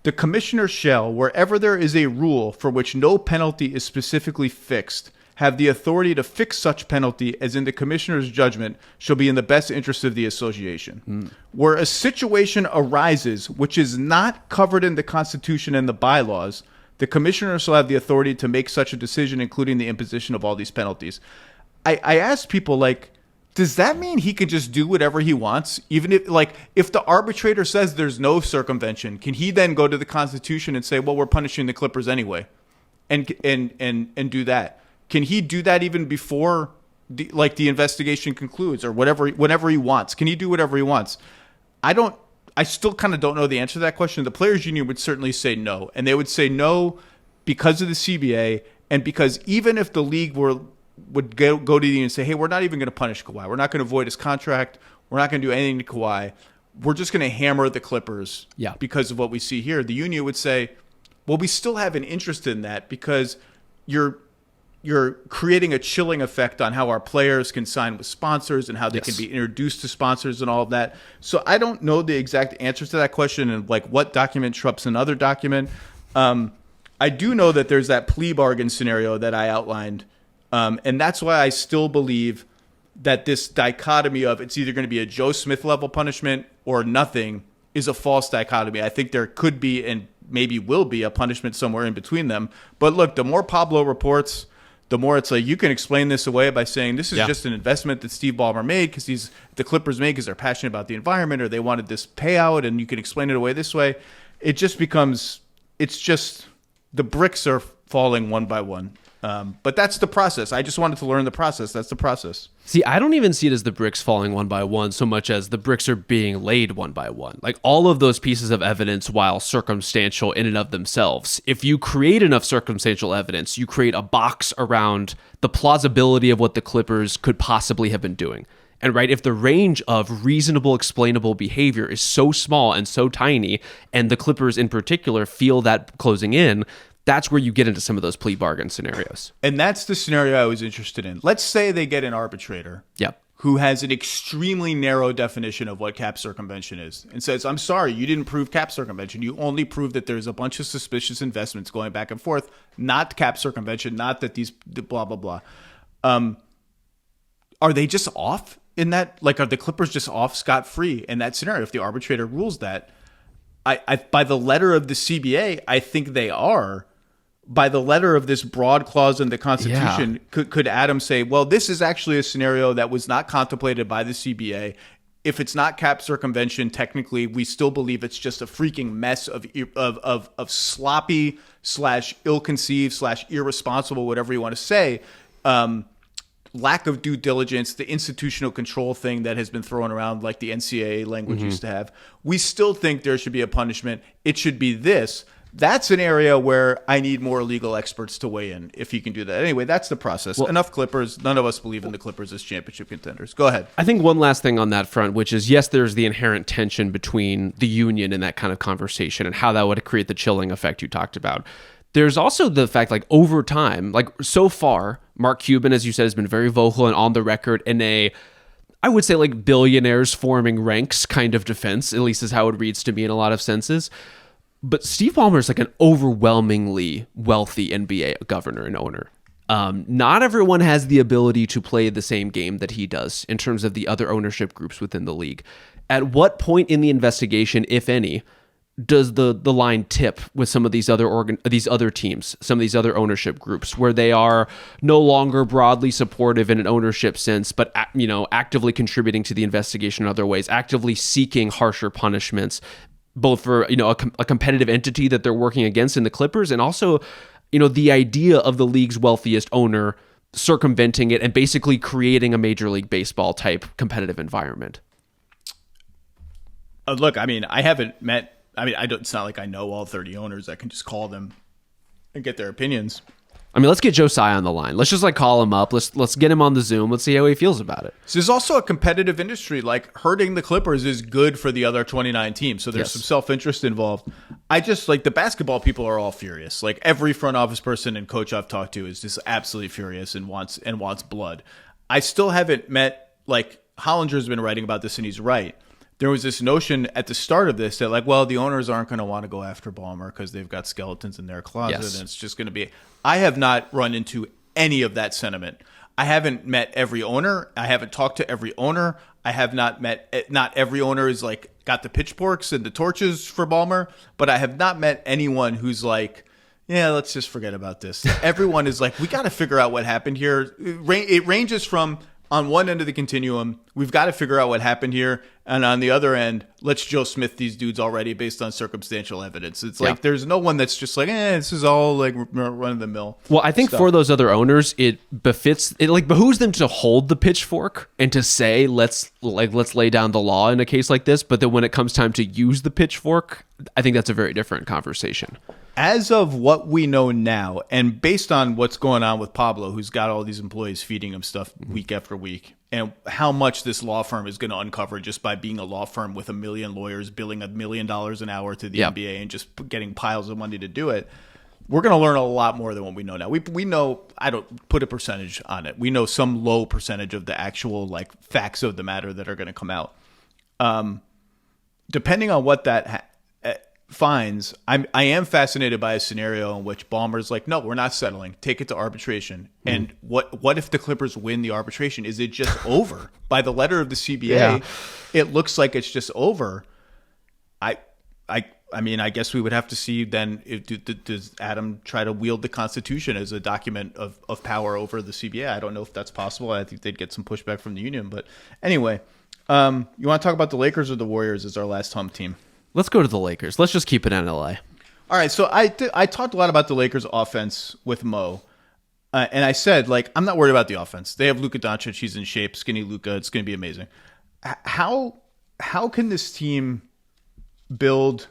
the commissioner shall, wherever there is a rule for which no penalty is specifically fixed, have the authority to fix such penalty as in the commissioner's judgment shall be in the best interest of the association. Where a situation arises which is not covered in the Constitution and the bylaws, the commissioner shall have the authority to make such a decision, including the imposition of all these penalties. I asked people, like, does that mean he can just do whatever he wants? Even if the arbitrator says there's no circumvention, can he then go to the Constitution and say, well, we're punishing the Clippers anyway, and do that? Can he do that even before the investigation concludes or whenever he wants? Can he do whatever he wants? I still kind of don't know the answer to that question. The players union would certainly say no, and they would say no because of the CBA and because even if the league would go to the union and say, hey, we're not even going to punish Kawhi. We're not going to void his contract. We're not going to do anything to Kawhi. We're just going to hammer the Clippers because of what we see here. The union would say, well, we still have an interest in that because you're creating a chilling effect on how our players can sign with sponsors and how they can be introduced to sponsors and all of that. So I don't know the exact answers to that question and what document trumps another document. I do know that there's that plea bargain scenario that I outlined. And that's why I still believe that this dichotomy of it's either going to be a Joe Smith level punishment or nothing is a false dichotomy. I think there could be and maybe will be a punishment somewhere in between them. But look, the more Pablo reports, the more it's like you can explain this away by saying this is just an investment that Steve Ballmer made because the Clippers made because they're passionate about the environment or they wanted this payout, and you can explain it away this way. It just becomes the bricks are falling one by one. But that's the process. I just wanted to learn the process. That's the process. See, I don't even see it as the bricks falling one by one so much as the bricks are being laid one by one. Like all of those pieces of evidence, while circumstantial in and of themselves, if you create enough circumstantial evidence, you create a box around the plausibility of what the Clippers could possibly have been doing. And right, if the range of reasonable, explainable behavior is so small and so tiny, and the Clippers in particular feel that closing in, that's where you get into some of those plea bargain scenarios. And that's the scenario I was interested in. Let's say they get an arbitrator who has an extremely narrow definition of what cap circumvention is and says, I'm sorry, you didn't prove cap circumvention. You only proved that there's a bunch of suspicious investments going back and forth, not cap circumvention, not that these blah, blah, blah. Are they just off in that? Like, are the Clippers just off scot-free in that scenario if the arbitrator rules that? I by the letter of the CBA, I think they are. by the letter of this broad clause in the Constitution, could Adam say, well, this is actually a scenario that was not contemplated by the CBA. If it's not cap circumvention, technically, we still believe it's just a freaking mess of sloppy / ill-conceived / irresponsible, whatever you want to say, lack of due diligence, the institutional control thing that has been thrown around like the NCAA language used to have. We still think there should be a punishment. It should be this. That's an area where I need more legal experts to weigh in if you can do that. Anyway, that's the process. Enough Clippers. None of us believe in the Clippers as championship contenders. Go ahead. I think one last thing on that front, which is, yes, there's the inherent tension between the union and that kind of conversation and how that would create the chilling effect you talked about. There's also the fact, like, over time, like, so far, Mark Cuban, as you said, has been very vocal and on the record in a, I would say, like, billionaires forming ranks kind of defense, at least is how it reads to me in a lot of senses. But Steve Ballmer is like an overwhelmingly wealthy NBA governor and owner. Not everyone has the ability to play the same game that he does in terms of the other ownership groups within the league. At what point in the investigation, if any, does the line tip with some of these other teams, some of these other ownership groups, where they are no longer broadly supportive in an ownership sense, but actively contributing to the investigation in other ways, actively seeking harsher punishments, both for a competitive entity that they're working against in the Clippers, and also the idea of the league's wealthiest owner circumventing it and basically creating a Major League Baseball type competitive environment. Look, I mean, I haven't met. I mean, it's not like I know all 30 owners. I can just call them and get their opinions. I mean, let's get Josiah on the line. Let's just call him up. Let's get him on the Zoom. Let's see how he feels about it. So there's also a competitive industry. Like, hurting the Clippers is good for the other 29 teams. So there's some self-interest involved. I just, the basketball people are all furious. Like, every front office person and coach I've talked to is just absolutely furious and wants blood. I still haven't met, Hollinger's been writing about this, and he's right. There was this notion at the start of this that, the owners aren't going to want to go after Ballmer because they've got skeletons in their closet, and it's just going to be. I have not run into any of that sentiment. I haven't met every owner. I haven't talked to every owner. I have not every owner is got the pitchforks and the torches for Ballmer, but I have not met anyone who's yeah, let's just forget about this. Everyone is we got to figure out what happened here. It ranges from, on one end of the continuum, we've got to figure out what happened here. And on the other end, let's Joe Smith these dudes already based on circumstantial evidence. It's there's no one that's just this is all run of the mill. Well, I think for those other owners, it behooves them to hold the pitchfork and to say, let's lay down the law in a case like this. But then when it comes time to use the pitchfork, I think that's a very different conversation. As of what we know now, and based on what's going on with Pablo, who's got all these employees feeding him stuff week after week, and how much this law firm is going to uncover just by being a law firm with 1 million lawyers billing $1 million an hour to the NBA and just getting piles of money to do it, we're going to learn a lot more than what we know now. We know, I don't put a percentage on it. We know some low percentage of the actual facts of the matter that are going to come out. Depending on what that finds, I am fascinated by a scenario in which Ballmer's no, we're not settling. Take it to arbitration. And what if the Clippers win the arbitration? Is it just over? By the letter of the CBA, it looks like it's just over. I mean, I guess we would have to see then, does Adam try to wield the Constitution as a document of power over the CBA? I don't know if that's possible. I think they'd get some pushback from the union. But anyway, you want to talk about the Lakers or the Warriors as our last Hump team? Let's go to the Lakers. Let's just keep it in LA. All right, so I talked a lot about the Lakers' offense with Mo, and I said, I'm not worried about the offense. They have Luka Doncic. He's in shape, skinny Luka. It's going to be amazing. How can this team build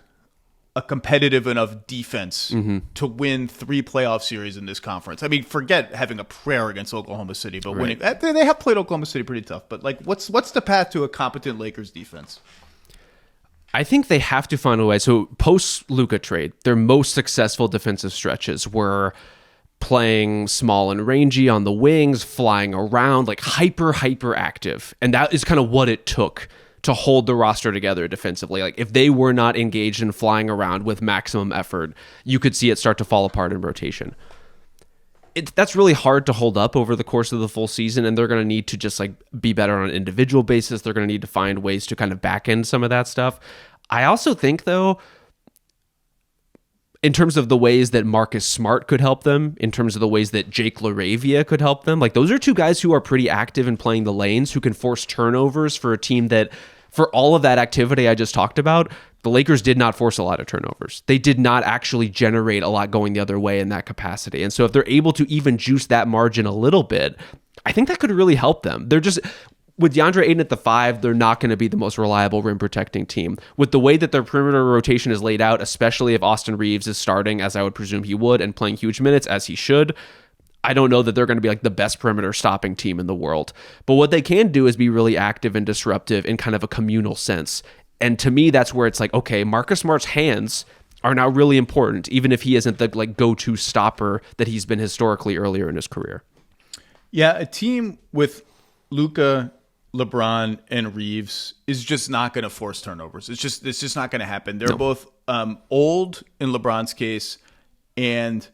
a competitive enough defense to win 3 playoff series in this conference? I mean, forget having a prayer against Oklahoma City, but winning. They have played Oklahoma City pretty tough. But what's the path to a competent Lakers defense? I think they have to find a way. So post Luka trade, their most successful defensive stretches were playing small and rangy on the wings, flying around, hyper active. And that is kind of what it took to hold the roster together defensively. If they were not engaged in flying around with maximum effort, you could see it start to fall apart in rotation. That's really hard to hold up over the course of the full season, and they're going to need to just be better on an individual basis. They're going to need to find ways to kind of back end some of that stuff. I also think, though, in terms of the ways that Marcus Smart could help them, in terms of the ways that Jake LaRavia could help them, like those are two guys who are pretty active in playing the lanes, who can force turnovers for a team that, for all of that activity I just talked about, the Lakers did not force a lot of turnovers. They did not actually generate a lot going the other way in that capacity. And so if they're able to even juice that margin a little bit, I think that could really help them. They're just, with DeAndre Ayton at the 5, they're not going to be the most reliable rim protecting team. With the way that their perimeter rotation is laid out, especially if Austin Reeves is starting, as I would presume he would, and playing huge minutes, as he should, I don't know that they're going to be like the best perimeter stopping team in the world. But what they can do is be really active and disruptive in kind of a communal sense. And to me, that's where it's like, okay, Marcus Smart's hands are now really important, even if he isn't the like go-to stopper that he's been historically earlier in his career. Yeah, a team with Luka, LeBron, and Reeves is just not going to force turnovers. It's just not going to happen. They're both old in LeBron's case, and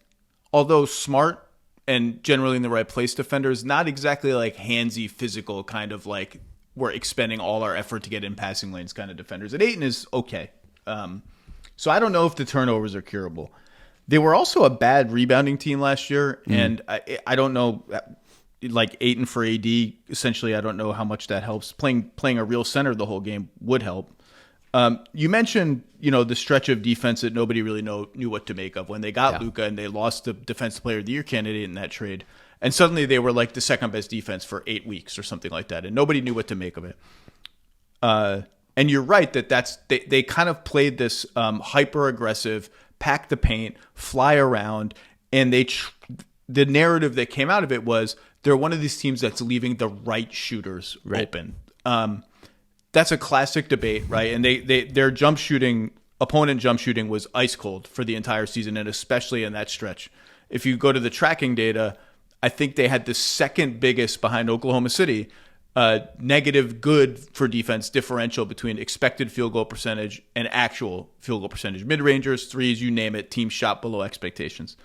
although smart and generally in the right place defenders, not exactly like handsy, physical kind of like we're expending all our effort to get in passing lanes kind of defenders. And Ayton is okay. So I don't know if the turnovers are curable. They were also a bad rebounding team last year, and I don't know, like Ayton for AD, essentially I don't know how much that helps. Playing a real center the whole game would help. You mentioned, the stretch of defense that nobody really knew what to make of when they got Luka and they lost the Defensive Player of the Year candidate in that trade. And suddenly they were like the second best defense for 8 weeks or something like that. And nobody knew what to make of it. And you're right that they kind of played this hyper aggressive, pack the paint, fly around. And the narrative that came out of it was they're one of these teams that's leaving the right shooters open. That's a classic debate, right? And their opponent jump shooting was ice cold for the entire season, and especially in that stretch. If you go to the tracking data, I think they had the second biggest behind Oklahoma City negative good for defense differential between expected field goal percentage and actual field goal percentage. Mid-rangers, threes, you name it, teams shot below expectations.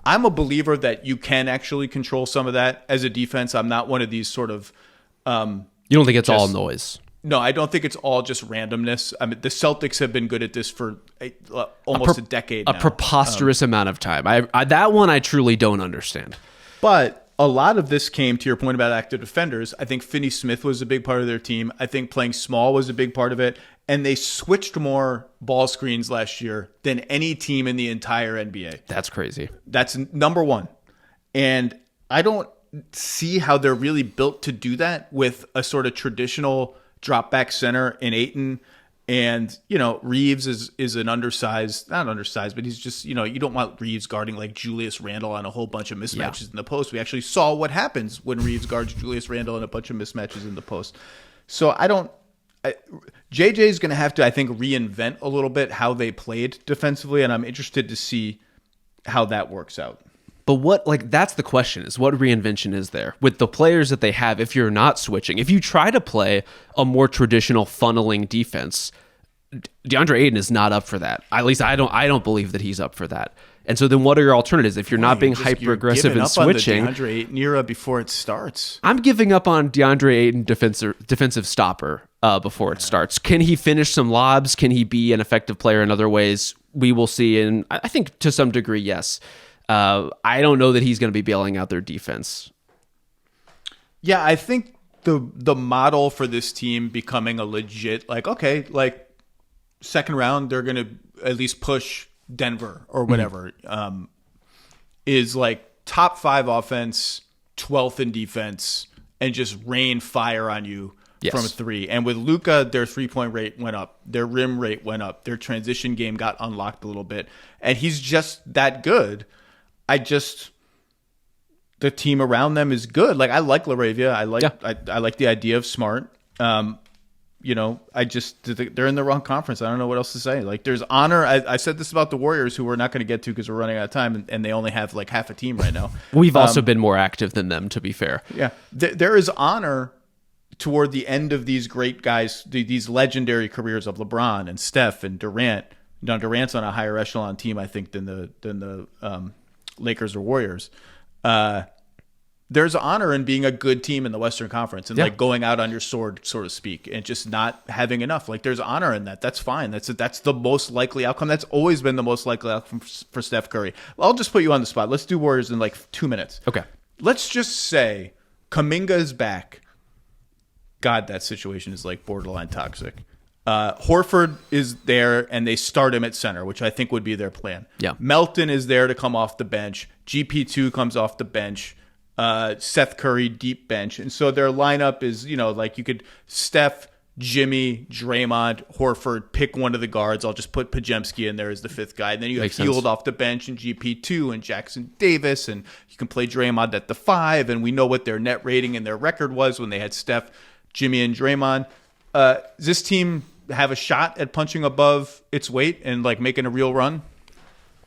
I'm a believer that you can actually control some of that as a defense. I'm not one of these sort of... you don't think it's all noise? No, I don't think it's all just randomness. I mean, the Celtics have been good at this for almost a decade now. A preposterous amount of time. I that one I truly don't understand. But a lot of this came to your point about active defenders. I think Finney-Smith was a big part of their team. I think playing small was a big part of it. And they switched more ball screens last year than any team in the entire NBA. That's crazy. That's number one. And I don't see how they're really built to do that with a sort of traditional drop back center in Ayton. And, Reeves is an not undersized, but he's just, you don't want Reeves guarding like Julius Randle on a whole bunch of mismatches in the post. We actually saw what happens when Reeves guards Julius Randle in a bunch of mismatches in the post. So JJ is going to have to, I think, reinvent a little bit how they played defensively. And I'm interested to see how that works out. But that's the question, is what reinvention is there with the players that they have if you're not switching? If you try to play a more traditional funneling defense, DeAndre Ayton is not up for that. At least I don't believe that he's up for that. And so then what are your alternatives if you're not being hyper aggressive and switching? On the DeAndre Ayton era before it starts. I'm giving up on DeAndre Ayton defensive stopper before it starts. Can he finish some lobs? Can he be an effective player in other ways? We will see. And I think to some degree, yes. I don't know that he's going to be bailing out their defense. Yeah, I think the model for this team becoming a legit, second round, they're going to at least push Denver or whatever, is like top 5 offense, 12th in defense, and just rain fire on you from 3. And with Luka, their 3-point rate went up. Their rim rate went up. Their transition game got unlocked a little bit. And he's just that good. The team around them is good. Like, I like LaRavia. I like the idea of Smart. They're in the wrong conference. I don't know what else to say. Like, there's honor. I said this about the Warriors, who we're not going to get to because we're running out of time, and they only have like half a team right now. We've also been more active than them, to be fair. Yeah. There is honor toward the end of these great guys, these legendary careers of LeBron and Steph and Durant. Now, Durant's on a higher echelon team, I think, than the Lakers or Warriors. there's honor in being a good team in the Western Conference and like going out on your sword, so to speak, and just not having enough. Like there's honor in that. That's fine. That's the most likely outcome. That's always been the most likely outcome for Steph Curry. I'll just put you on the spot. Let's do Warriors in like 2 minutes. Okay. Let's just say Kuminga is back. God, that situation is like borderline toxic. Horford is there, and they start him at center, which I think would be their plan. Yeah. Melton is there to come off the bench. GP2 comes off the bench. Seth Curry, deep bench. And so their lineup is, like you could Steph, Jimmy, Draymond, Horford, pick one of the guards. I'll just put Pajemski in there as the fifth guy. And then you have Hield off the bench and GP2 and Jackson Davis. And you can play Draymond at the 5. And we know what their net rating and their record was when they had Steph, Jimmy, and Draymond. Does this team have a shot at punching above its weight and like making a real run?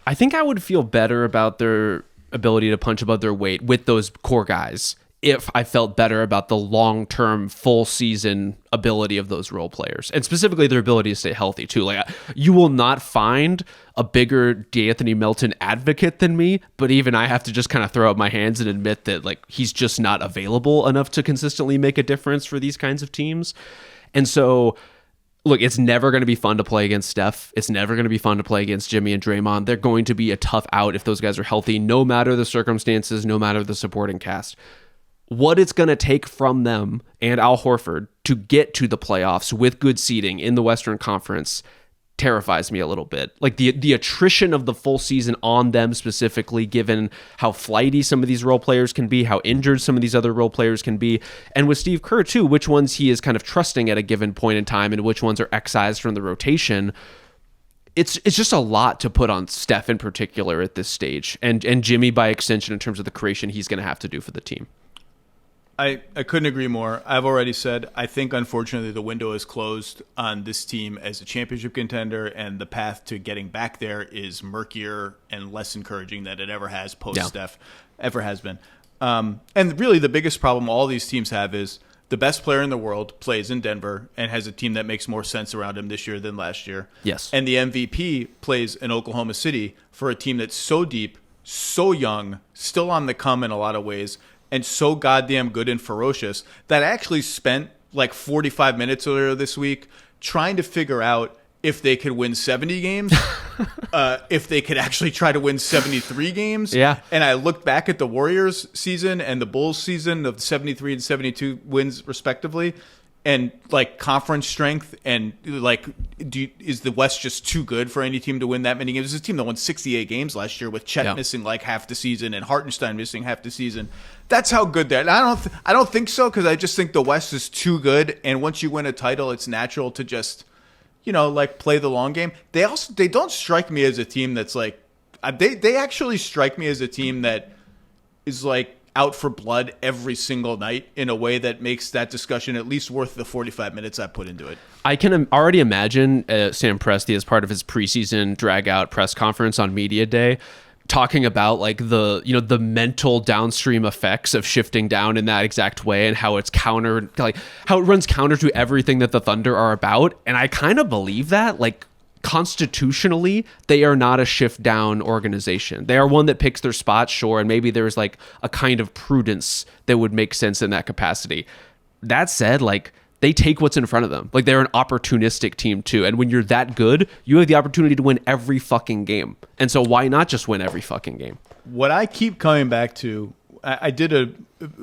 I think I would feel better about their ability to punch above their weight with those core guys if I felt better about the long-term full season ability of those role players, and specifically their ability to stay healthy too. Like you will not find a bigger D'Anthony Melton advocate than me, but even I have to just kind of throw up my hands and admit that like he's just not available enough to consistently make a difference for these kinds of teams. And so look, it's never going to be fun to play against Steph. It's never going to be fun to play against Jimmy and Draymond. They're going to be a tough out if those guys are healthy, no matter the circumstances, no matter the supporting cast. What it's going to take from them and Al Horford to get to the playoffs with good seeding in the Western Conference terrifies me a little bit. Like the attrition of the full season on them specifically, given how flighty some of these role players can be, how injured some of these other role players can be, and with Steve Kerr too, which ones he is kind of trusting at a given point in time and which ones are excised from the rotation. It's just a lot to put on Steph in particular at this stage, and Jimmy by extension in terms of the creation he's going to have to do for the team. I couldn't agree more. I've already said, I think, unfortunately, the window is closed on this team as a championship contender, and the path to getting back there is murkier and less encouraging than it ever has post-Steph, ever has been. And really, the biggest problem all these teams have is the best player in the world plays in Denver and has a team that makes more sense around him this year than last year. Yes. And the MVP plays in Oklahoma City for a team that's so deep, so young, still on the come in a lot of ways, and so goddamn good and ferocious that I actually spent like 45 minutes earlier this week trying to figure out if they could win 70 games, if they could actually try to win 73 games. Yeah. And I looked back at the Warriors season and the Bulls season of 73 and 72 wins respectively, and like conference strength, and like, is the West just too good for any team to win that many games? This is a team that won 68 games last year with Chet missing like half the season and Hartenstein missing half the season. That's how good they're. And I don't think so, because I just think the West is too good. And once you win a title, it's natural to just, like play the long game. They don't strike me as a team that's like, they actually strike me as a team that is like out for blood every single night in a way that makes that discussion at least worth the 45 minutes I put into it. I can already imagine Sam Presti as part of his preseason drag-out press conference on Media Day talking about like the mental downstream effects of shifting down in that exact way, and how it's how it runs counter to everything that the Thunder are about. And I kind of believe that, like, constitutionally, they are not a shift down organization. They are one that picks their spots, sure, and maybe there's like a kind of prudence that would make sense in that capacity. That said, like, they take what's in front of them. Like, they're an opportunistic team too. And when you're that good, you have the opportunity to win every fucking game. And so why not just win every fucking game? What I keep coming back to, I did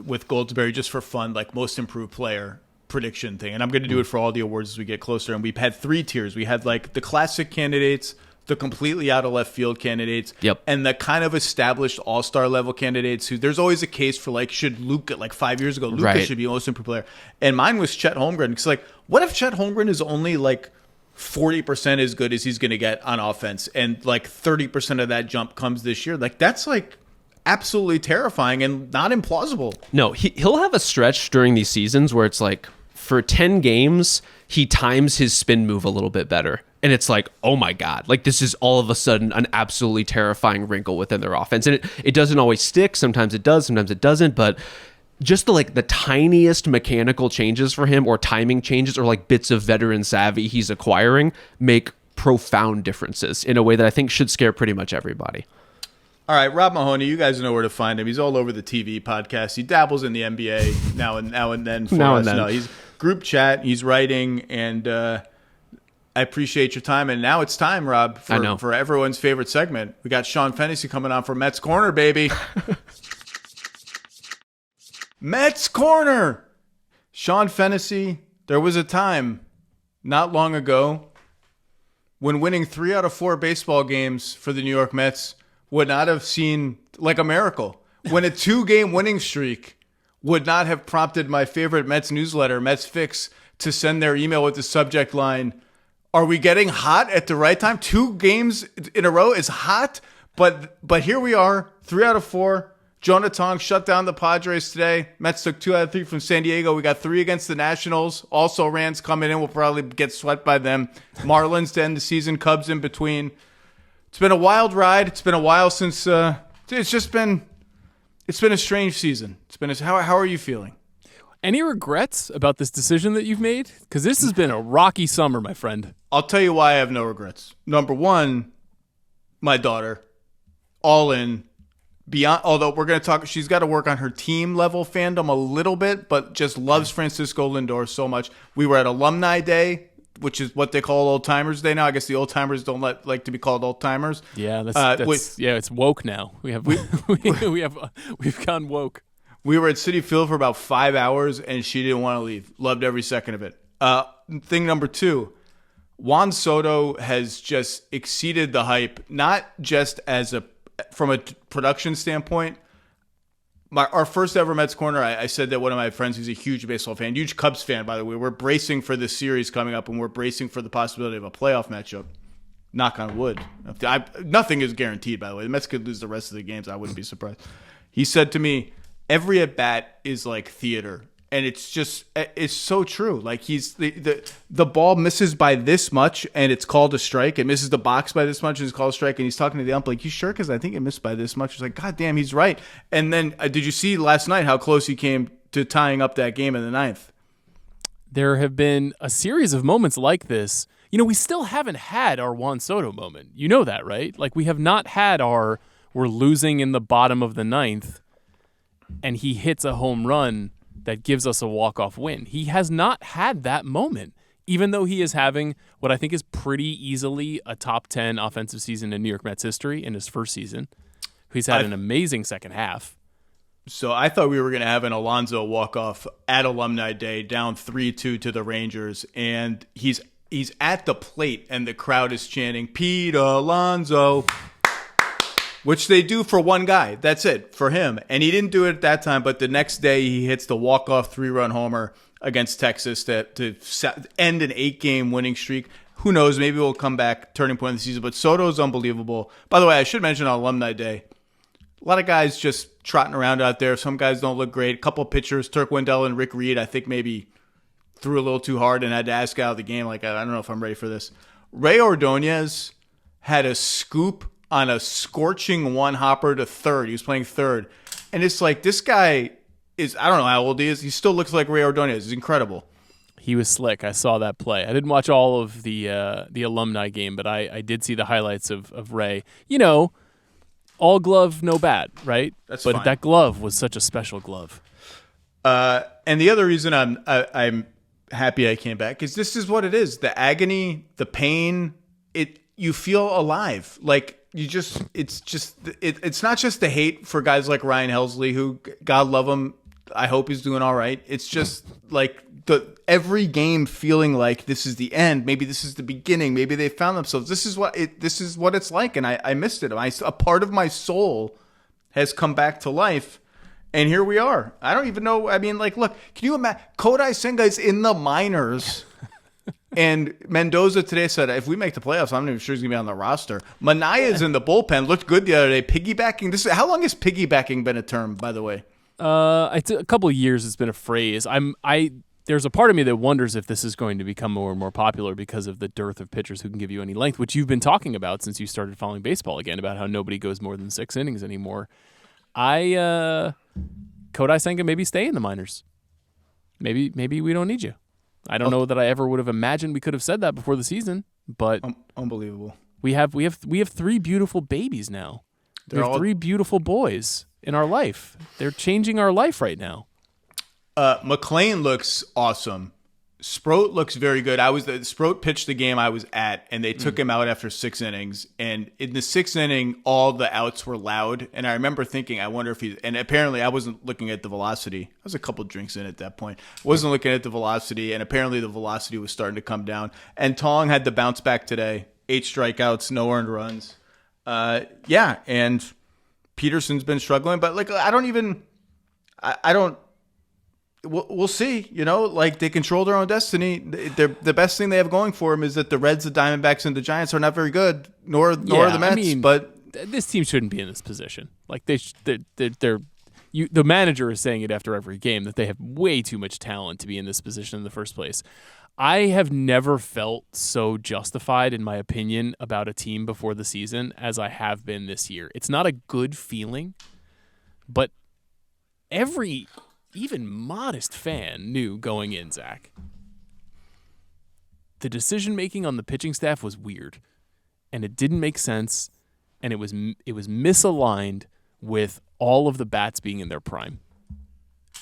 with Goldsberry just for fun, like most improved player prediction thing, and I'm going to do it for all the awards as we get closer. And we've had 3 tiers. We had like the classic candidates, the completely out of left field candidates, and the kind of established all-star level candidates who there's always a case for, like, should Luka, like 5 years ago, Luka should be most improved player. And mine was Chet Holmgren. It's like, what if Chet Holmgren is only like 40% as good as he's going to get on offense, and like 30% of that jump comes this year? Like, that's like absolutely terrifying and not implausible. No, he'll have a stretch during these seasons where it's like, for 10 games, he times his spin move a little bit better. And it's like, oh my God, like this is all of a sudden an absolutely terrifying wrinkle within their offense. And it doesn't always stick. Sometimes it does, sometimes it doesn't. But just the tiniest mechanical changes for him, or timing changes, or like bits of veteran savvy he's acquiring, make profound differences in a way that I think should scare pretty much everybody. All right, Rob Mahoney, you guys know where to find him. He's all over the TV podcast. He dabbles in the NBA now and then. No, he's group chat. He's writing, and I appreciate your time. And now it's time, Rob, for everyone's favorite segment. We got Sean Fennessy coming on for Mets Corner, baby. Mets Corner. Sean Fennessy, there was a time not long ago when winning 3 out of 4 baseball games for the New York Mets would not have seemed like a miracle. When a 2-game winning streak would not have prompted my favorite Mets newsletter, Mets Fix, to send their email with the subject line, "Are we getting hot at the right time?" 2 games in a row is hot, but here we are, 3 out of 4. Jonah Tong shut down the Padres today. Mets took 2 out of 3 from San Diego. We got 3 against the Nationals. Also, Rams coming in. We'll probably get swept by them. Marlins to end the season. Cubs in between. It's been a wild ride. It's been a while since it's been a strange season. How are you feeling? Any regrets about this decision that you've made? Because this has been a rocky summer, my friend. I'll tell you why I have no regrets. Number one, my daughter, all in. Beyond, although we're going to talk, she's got to work on her team level fandom a little bit, but just loves Francisco Lindor so much. We were at Alumni Day, which is what they call Old Timers Day now. I guess the old timers don't like to be called old timers. Yeah, it's woke now. We've gone woke. We were at Citi Field for about 5 hours, and she didn't want to leave. Loved every second of it. Thing number 2. Juan Soto has just exceeded the hype, not just from a production standpoint. Our first ever Mets Corner, I said that one of my friends who's a huge baseball fan, huge Cubs fan, by the way, we're bracing for this series coming up, and we're bracing for the possibility of a playoff matchup. Knock on wood. Nothing is guaranteed, by the way. The Mets could lose the rest of the games. I wouldn't be surprised. He said to me, every at-bat is like theater. And it's so true. Like the ball misses by this much and it's called a strike. It misses the box by this much and it's called a strike. And he's talking to the ump like, "You sure? Because I think it missed by this much." It's like, God damn, he's right. And then did you see last night how close he came to tying up that game in the 9th? There have been a series of moments like this. We still haven't had our Juan Soto moment. You know that, right? Like we have not had we're losing in the bottom of the 9th and he hits a home run that gives us a walk-off win. He has not had that moment, even though he is having what I think is pretty easily a top 10 offensive season in New York Mets history in his first season. He's had an amazing second half. So I thought we were going to have an Alonso walk-off at Alumni Day, down 3-2 to the Rangers, and he's at the plate, and the crowd is chanting, "Pete Alonso," which they do for one guy. That's it, for him. And he didn't do it at that time, but the next day he hits the walk-off 3-run homer against Texas to end an 8-game winning streak. Who knows? Maybe we'll come back, turning point of the season. But Soto's unbelievable. By the way, I should mention on Alumni Day, a lot of guys just trotting around out there. Some guys don't look great. A couple pitchers, Turk Wendell and Rick Reed, I think maybe threw a little too hard and had to ask out of the game. Like, I don't know if I'm ready for this. Ray Ordonez had a scoop on a scorching one-hopper to third. He was playing third. And it's like, this guy is, I don't know how old he is. He still looks like Ray Ordonez. He's incredible. He was slick. I saw that play. I didn't watch all of the alumni game, but I did see the highlights of Ray. All glove, no bat, right? That's but fine. That glove was such a special glove. And the other reason I'm happy I came back is this is what it is. The agony, the pain, you feel alive. Like, it's not just the hate for guys like Ryan Helsley, who, God love him, I hope he's doing all right. It's just like every game feeling like this is the end. Maybe this is the beginning. Maybe they found themselves. This is what it's like, and I missed it. A part of my soul has come back to life, and here we are. I don't even know. I mean, like, look, can you imagine? Kodai Senga is in the minors. And Mendoza today said, if we make the playoffs, I'm not even sure he's going to be on the roster. Manaya's in the bullpen. Looked good the other day. Piggybacking. How long has piggybacking been a term, by the way? It's a couple of years it's been a phrase. There's a part of me that wonders if this is going to become more and more popular because of the dearth of pitchers who can give you any length, which you've been talking about since you started following baseball again, about how nobody goes more than 6 innings anymore. Kodai Senga maybe stay in the minors. Maybe we don't need you. I don't know that I ever would have imagined we could have said that before the season, but unbelievable. We have 3 beautiful babies now. We have three beautiful boys in our life. They're changing our life right now. McClain looks awesome. Sproat looks very good. Sproat pitched the game I was at, and they took him out after 6 innings. And in the 6th inning, all the outs were loud. And I remember thinking, I wonder if he's... And apparently, I wasn't looking at the velocity. I was a couple drinks in at that point. Wasn't looking at the velocity, and apparently the velocity was starting to come down. And Tong had the bounce back today. 8 strikeouts, no earned runs. And Peterson's been struggling. But, I don't... We'll see. They control their own destiny. The best thing they have going for them is that the Reds, the Diamondbacks, and the Giants are not very good, nor the Mets. But this team shouldn't be in this position. The manager is saying it after every game that they have way too much talent to be in this position in the first place. I have never felt so justified in my opinion about a team before the season as I have been this year. It's not a good feeling, but every even modest fan knew going in, Zach, the decision-making on the pitching staff was weird, and it didn't make sense, and it was misaligned with all of the bats being in their prime,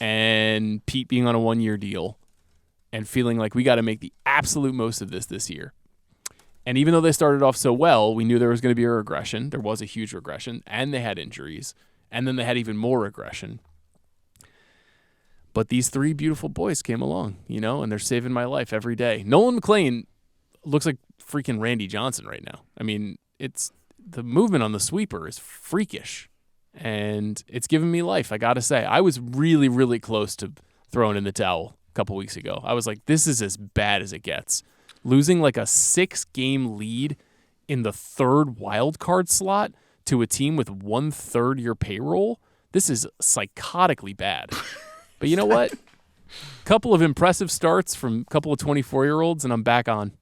and Pete being on a 1-year deal, and feeling like we got to make the absolute most of this year. And even though they started off so well, we knew there was going to be a regression. There was a huge regression, and they had injuries, and then they had even more regression. But these three beautiful boys came along, and they're saving my life every day. Nolan McClain looks like freaking Randy Johnson right now. I mean, it's the movement on the sweeper is freakish, and it's giving me life, I got to say. I was really, really close to throwing in the towel a couple weeks ago. I was like, this is as bad as it gets. Losing like a 6-game lead in the 3rd wild card slot to a team with 1/3 your payroll, this is psychotically bad. But you know what? Couple of impressive starts from a couple of 24-year-olds, and I'm back on.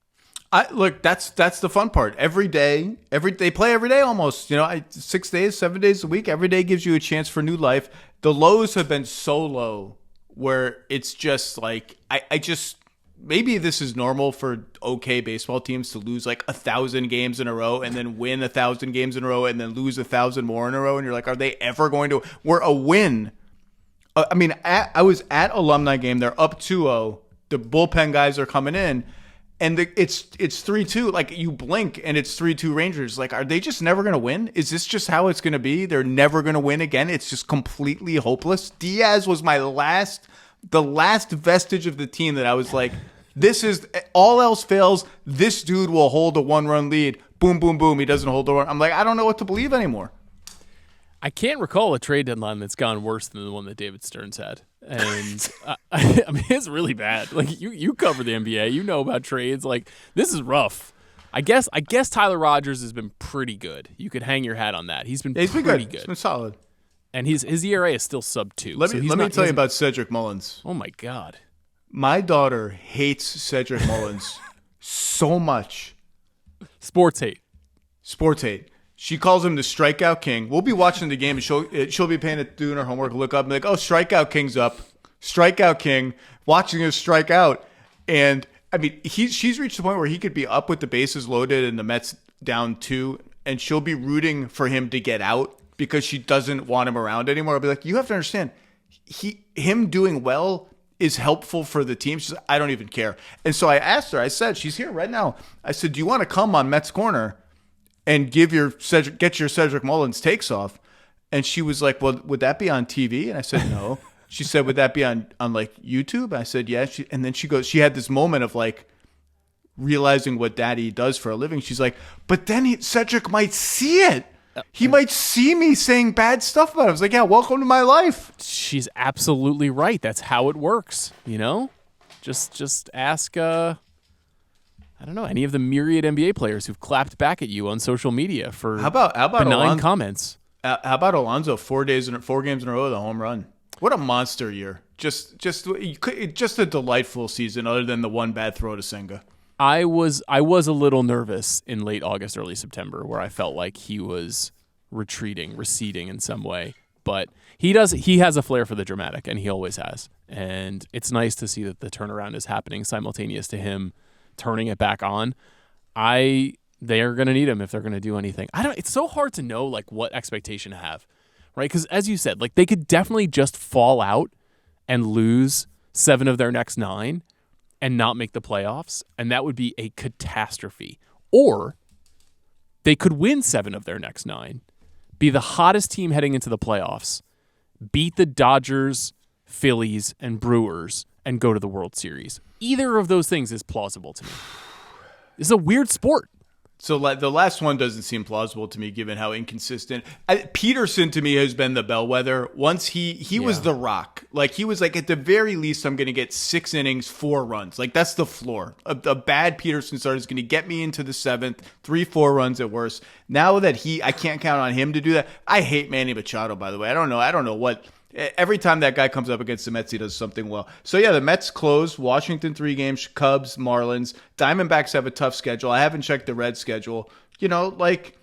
Look, that's the fun part. Every day, they play every day almost. 6 days, 7 days a week. Every day gives you a chance for new life. The lows have been so low where it's just like maybe this is normal for okay baseball teams to lose 1,000 games in a row and then win 1,000 games in a row and then lose 1,000 more in a row. And you're like, are they ever going to? We're a win. I was at alumni game. They're up 2-0. The bullpen guys are coming in, and it's 3-2. You blink, and it's 3-2 Rangers. Are they just never going to win? Is this just how it's going to be? They're never going to win again? It's just completely hopeless? Diaz was the last vestige of the team that I was like, this is, all else fails, this dude will hold a 1-run lead. Boom, boom, boom. He doesn't hold the run. I'm like, I don't know what to believe anymore. I can't recall a trade deadline that's gone worse than the one that David Stearns had. And I mean, it's really bad. You cover the NBA, you know about trades. This is rough. I guess Tyler Rogers has been pretty good. You could hang your hat on that. He's been pretty good. He's been solid. And his ERA is still sub 2. Let me tell you about Cedric Mullins. Oh my God. My daughter hates Cedric Mullins so much. Sports hate. She calls him the strikeout king. We'll be watching the game, and she'll be doing her homework, look up, and be like, oh, strikeout king's up. Strikeout king, watching him strike out. And, I mean, she's reached the point where he could be up with the bases loaded and the Mets down 2, and she'll be rooting for him to get out because she doesn't want him around anymore. I'll be like, you have to understand, him doing well is helpful for the team. She's like, I don't even care. And so I asked her, I said, she's here right now. I said, do you want to come on Mets Corner and get your Cedric Mullins takes off? And she was like, well, would that be on TV? And I said, no. She said, would that be on YouTube? I said, yeah. And then she had this moment of realizing what daddy does for a living. She's like, but then Cedric might see it. He might see me saying bad stuff about him. I was like, yeah, welcome to my life. She's absolutely right. That's how it works, Just ask, I don't know, any of the myriad NBA players who've clapped back at you on social media for how about benign comments. How about Alonso? 4 games in a row with a home run. What a monster year. Just a delightful season other than the one bad throw to Senga. I was a little nervous in late August, early September, where I felt like he was receding in some way. But he has a flair for the dramatic, and he always has. And it's nice to see that the turnaround is happening simultaneous to him turning it back on. I they are going to need him if they're going to do anything. It's so hard to know like what expectation to have, right? Because as you said, like they could definitely just fall out and lose 7 of their next 9 and not make the playoffs, and that would be a catastrophe. Or they could win 7 of their next 9, be the hottest team heading into the playoffs, beat the Dodgers, Phillies, and Brewers, and go to the World Series. Either of those things is plausible to me. This is a weird sport. So the last one doesn't seem plausible to me, given how inconsistent. Peterson to me has been the bellwether. Once he was the rock. Like he was like, at the very least, I'm going to get 6 innings, 4 runs. Like that's the floor. A bad Peterson start is going to get me into the 7th, 3-4 runs at worst. Now that I can't count on him to do that. I hate Manny Machado, by the way. I don't know what. Every time that guy comes up against the Mets, he does something well. So, yeah, the Mets close. Washington 3 games. Cubs, Marlins. Diamondbacks have a tough schedule. I haven't checked the Reds schedule. You know, like,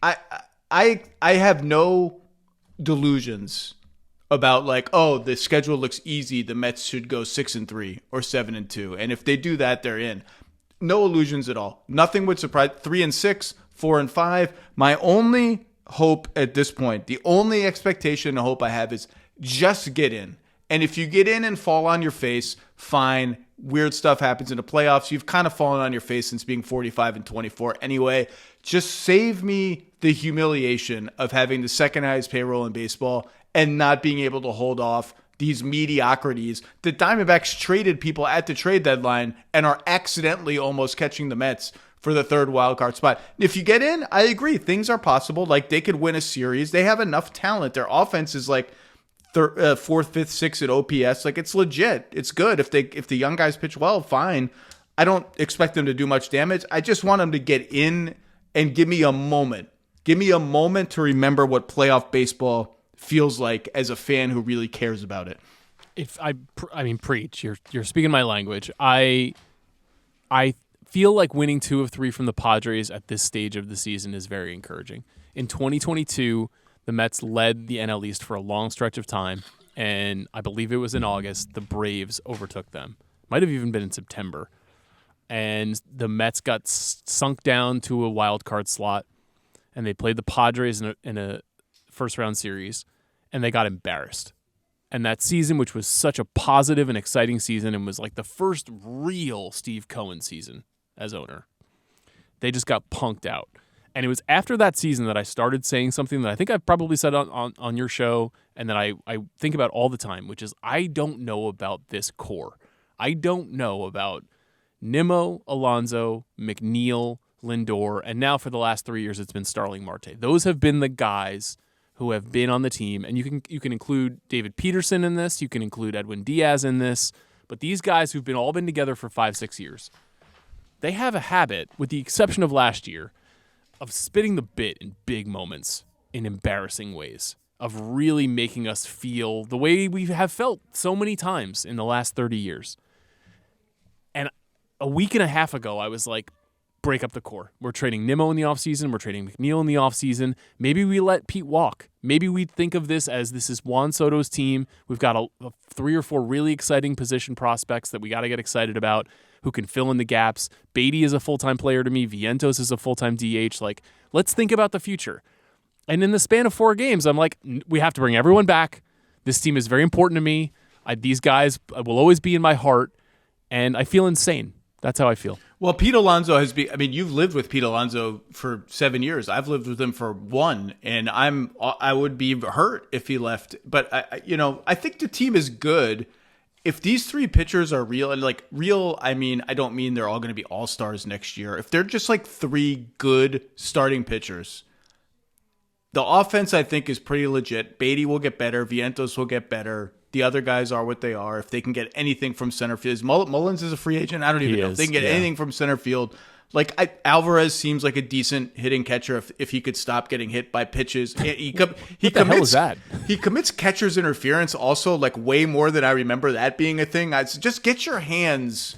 I have no delusions about, like, oh, the schedule looks easy. The Mets should go 6-3 or 7-2. And if they do that, they're in. No illusions at all. Nothing would surprise. 3-6, 4-5. My only hope at this point, the only expectation and hope I have is just get in. And if you get in and fall on your face, fine. Weird stuff happens in the playoffs. You've kind of fallen on your face since being 45-24 anyway. Just save me the humiliation of having the second highest payroll in baseball and not being able to hold off these mediocrities. The Diamondbacks traded people at the trade deadline and are accidentally almost catching the Mets for the 3rd wildcard spot. If you get in, I agree. Things are possible. Like, they could win a series. They have enough talent. Their offense is like 4th, 5th, 6th at OPS. Like, it's legit. It's good. If the young guys pitch well, fine. I don't expect them to do much damage. I just want them to get in and give me a moment. Give me a moment to remember what playoff baseball feels like as a fan who really cares about it. I mean, preach. You're speaking my language. I feel like winning 2 of 3 from the Padres at this stage of the season is very encouraging. In 2022, the Mets led the NL East for a long stretch of time, and I believe it was in August, the Braves overtook them. Might have even been in September. And the Mets got sunk down to a wild card slot, and they played the Padres in a first-round series, and they got embarrassed. And that season, which was such a positive and exciting season and was like the first real Steve Cohen season as owner, they just got punked out. And it was after that season that I started saying something that I think I've probably said on your show and that I think about all the time, which is I don't know about this core. I don't know about Nimmo, Alonso, McNeil, Lindor, and now for the last 3 years it's been Starling Marte. Those have been the guys who have been on the team, and you can include David Peterson in this, you can include Edwin Diaz in this, but these guys who've all been together for 5-6 years, they have a habit, with the exception of last year, of spitting the bit in big moments in embarrassing ways, of really making us feel the way we have felt so many times in the last 30 years. And a week and a half ago, I was like, break up the core. We're trading Nimmo in the offseason. We're trading McNeil in the offseason. Maybe we let Pete walk. Maybe we think of this as this is Juan Soto's team. We've got a 3 or 4 really exciting position prospects that we got to get excited about who can fill in the gaps. Beatty is a full-time player to me. Vientos is a full-time DH. Like, let's think about the future. And in the span of 4 games, I'm like, we have to bring everyone back. This team is very important to me. These guys will always be in my heart. And I feel insane. That's how I feel. Well, Pete Alonso has been, I mean, you've lived with Pete Alonso for 7 years. I've lived with him for 1, and I would be hurt if he left. But I think the team is good. If these 3 pitchers are real, and like real, I mean, I don't mean they're all going to be all-stars next year. If they're just like 3 good starting pitchers, the offense I think is pretty legit. Beatty will get better. Vientos will get better. The other guys are what they are. If they can get anything from center field, Mullins is a free agent. I don't even know if they can get anything from center field. Like Alvarez seems like a decent hitting catcher if he could stop getting hit by pitches. He what the hell is that? He commits catcher's interference also, like way more than I remember that being a thing. Just get your hands.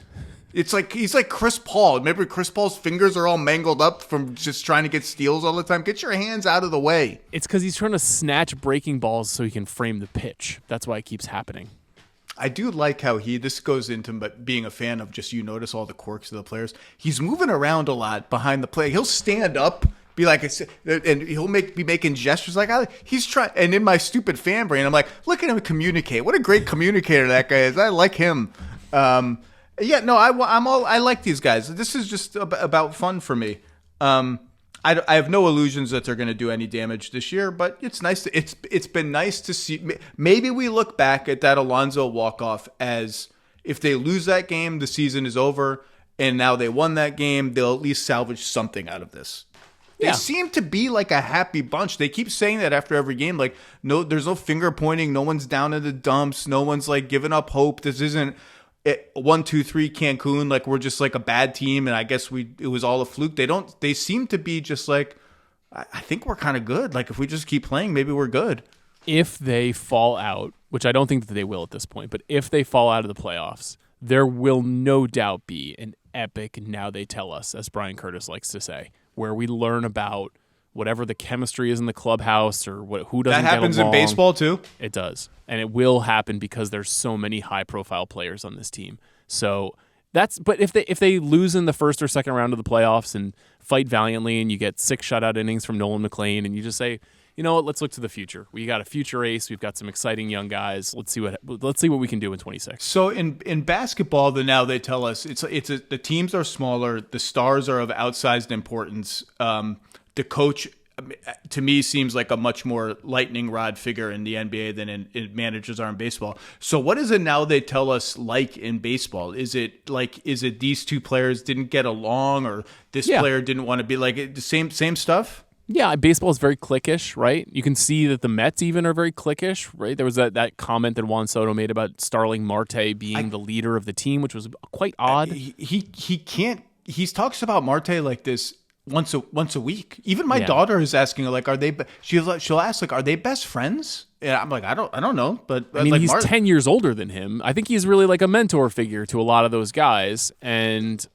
It's like he's like Chris Paul. Remember Chris Paul's fingers are all mangled up from just trying to get steals all the time. Get your hands out of the way. It's because he's trying to snatch breaking balls so he can frame the pitch. That's why it keeps happening. I do like how this goes into being a fan of just, you notice all the quirks of the players. He's moving around a lot behind the play. He'll stand up, be like, and he'll be making gestures like, he's trying. And in my stupid fan brain, I'm like, look at him communicate. What a great communicator that guy is. I like him. I like these guys. This is just about fun for me. I have no illusions that they're going to do any damage this year, but it's nice. It's been nice to see. Maybe we look back at that Alonzo walk-off as, if they lose that game, the season is over, and now they won that game, they'll at least salvage something out of this. They seem to be like a happy bunch. They keep saying that after every game, like, no, there's no finger pointing, no one's down in the dumps, no one's like giving up hope. This isn't 1, 2, 3 Cancun, like we're just like a bad team and I guess it was all a fluke. They seem to be just like, I think we're kind of good. Like if we just keep playing, maybe we're good. If they fall out, which I don't think that they will at this point, but if they fall out of the playoffs, there will no doubt be an epic Now They Tell Us, as Brian Curtis likes to say, where we learn about whatever the chemistry is in the clubhouse or who doesn't get along. That happens in baseball too? It does. And it will happen because there's so many high-profile players on this team. So but if they lose in the first or second round of the playoffs and fight valiantly and you get 6 shutout innings from Nolan McLean and you just say, you know what, let's look to the future. We got a future ace. We've got some exciting young guys. Let's see what we can do in 26. So in basketball, Now They Tell Us, the teams are smaller, the stars are of outsized importance. The coach, to me, seems like a much more lightning rod figure in the NBA than in managers are in baseball. So what is it Now They Tell Us like in baseball? Is it these two players didn't get along, or this player didn't want to be like the same stuff? Yeah, baseball is very cliquish, right? You can see that the Mets even are very cliquish, right? There was that comment that Juan Soto made about Starling Marte being the leader of the team, which was quite odd. He can't. He talks about Marte like this once a week. Even my daughter is asking, like, are they? She'll ask, like, are they best friends? Yeah, I'm like, I don't know, but I mean, he's 10 years older than him. I think he's really like a mentor figure to a lot of those guys, and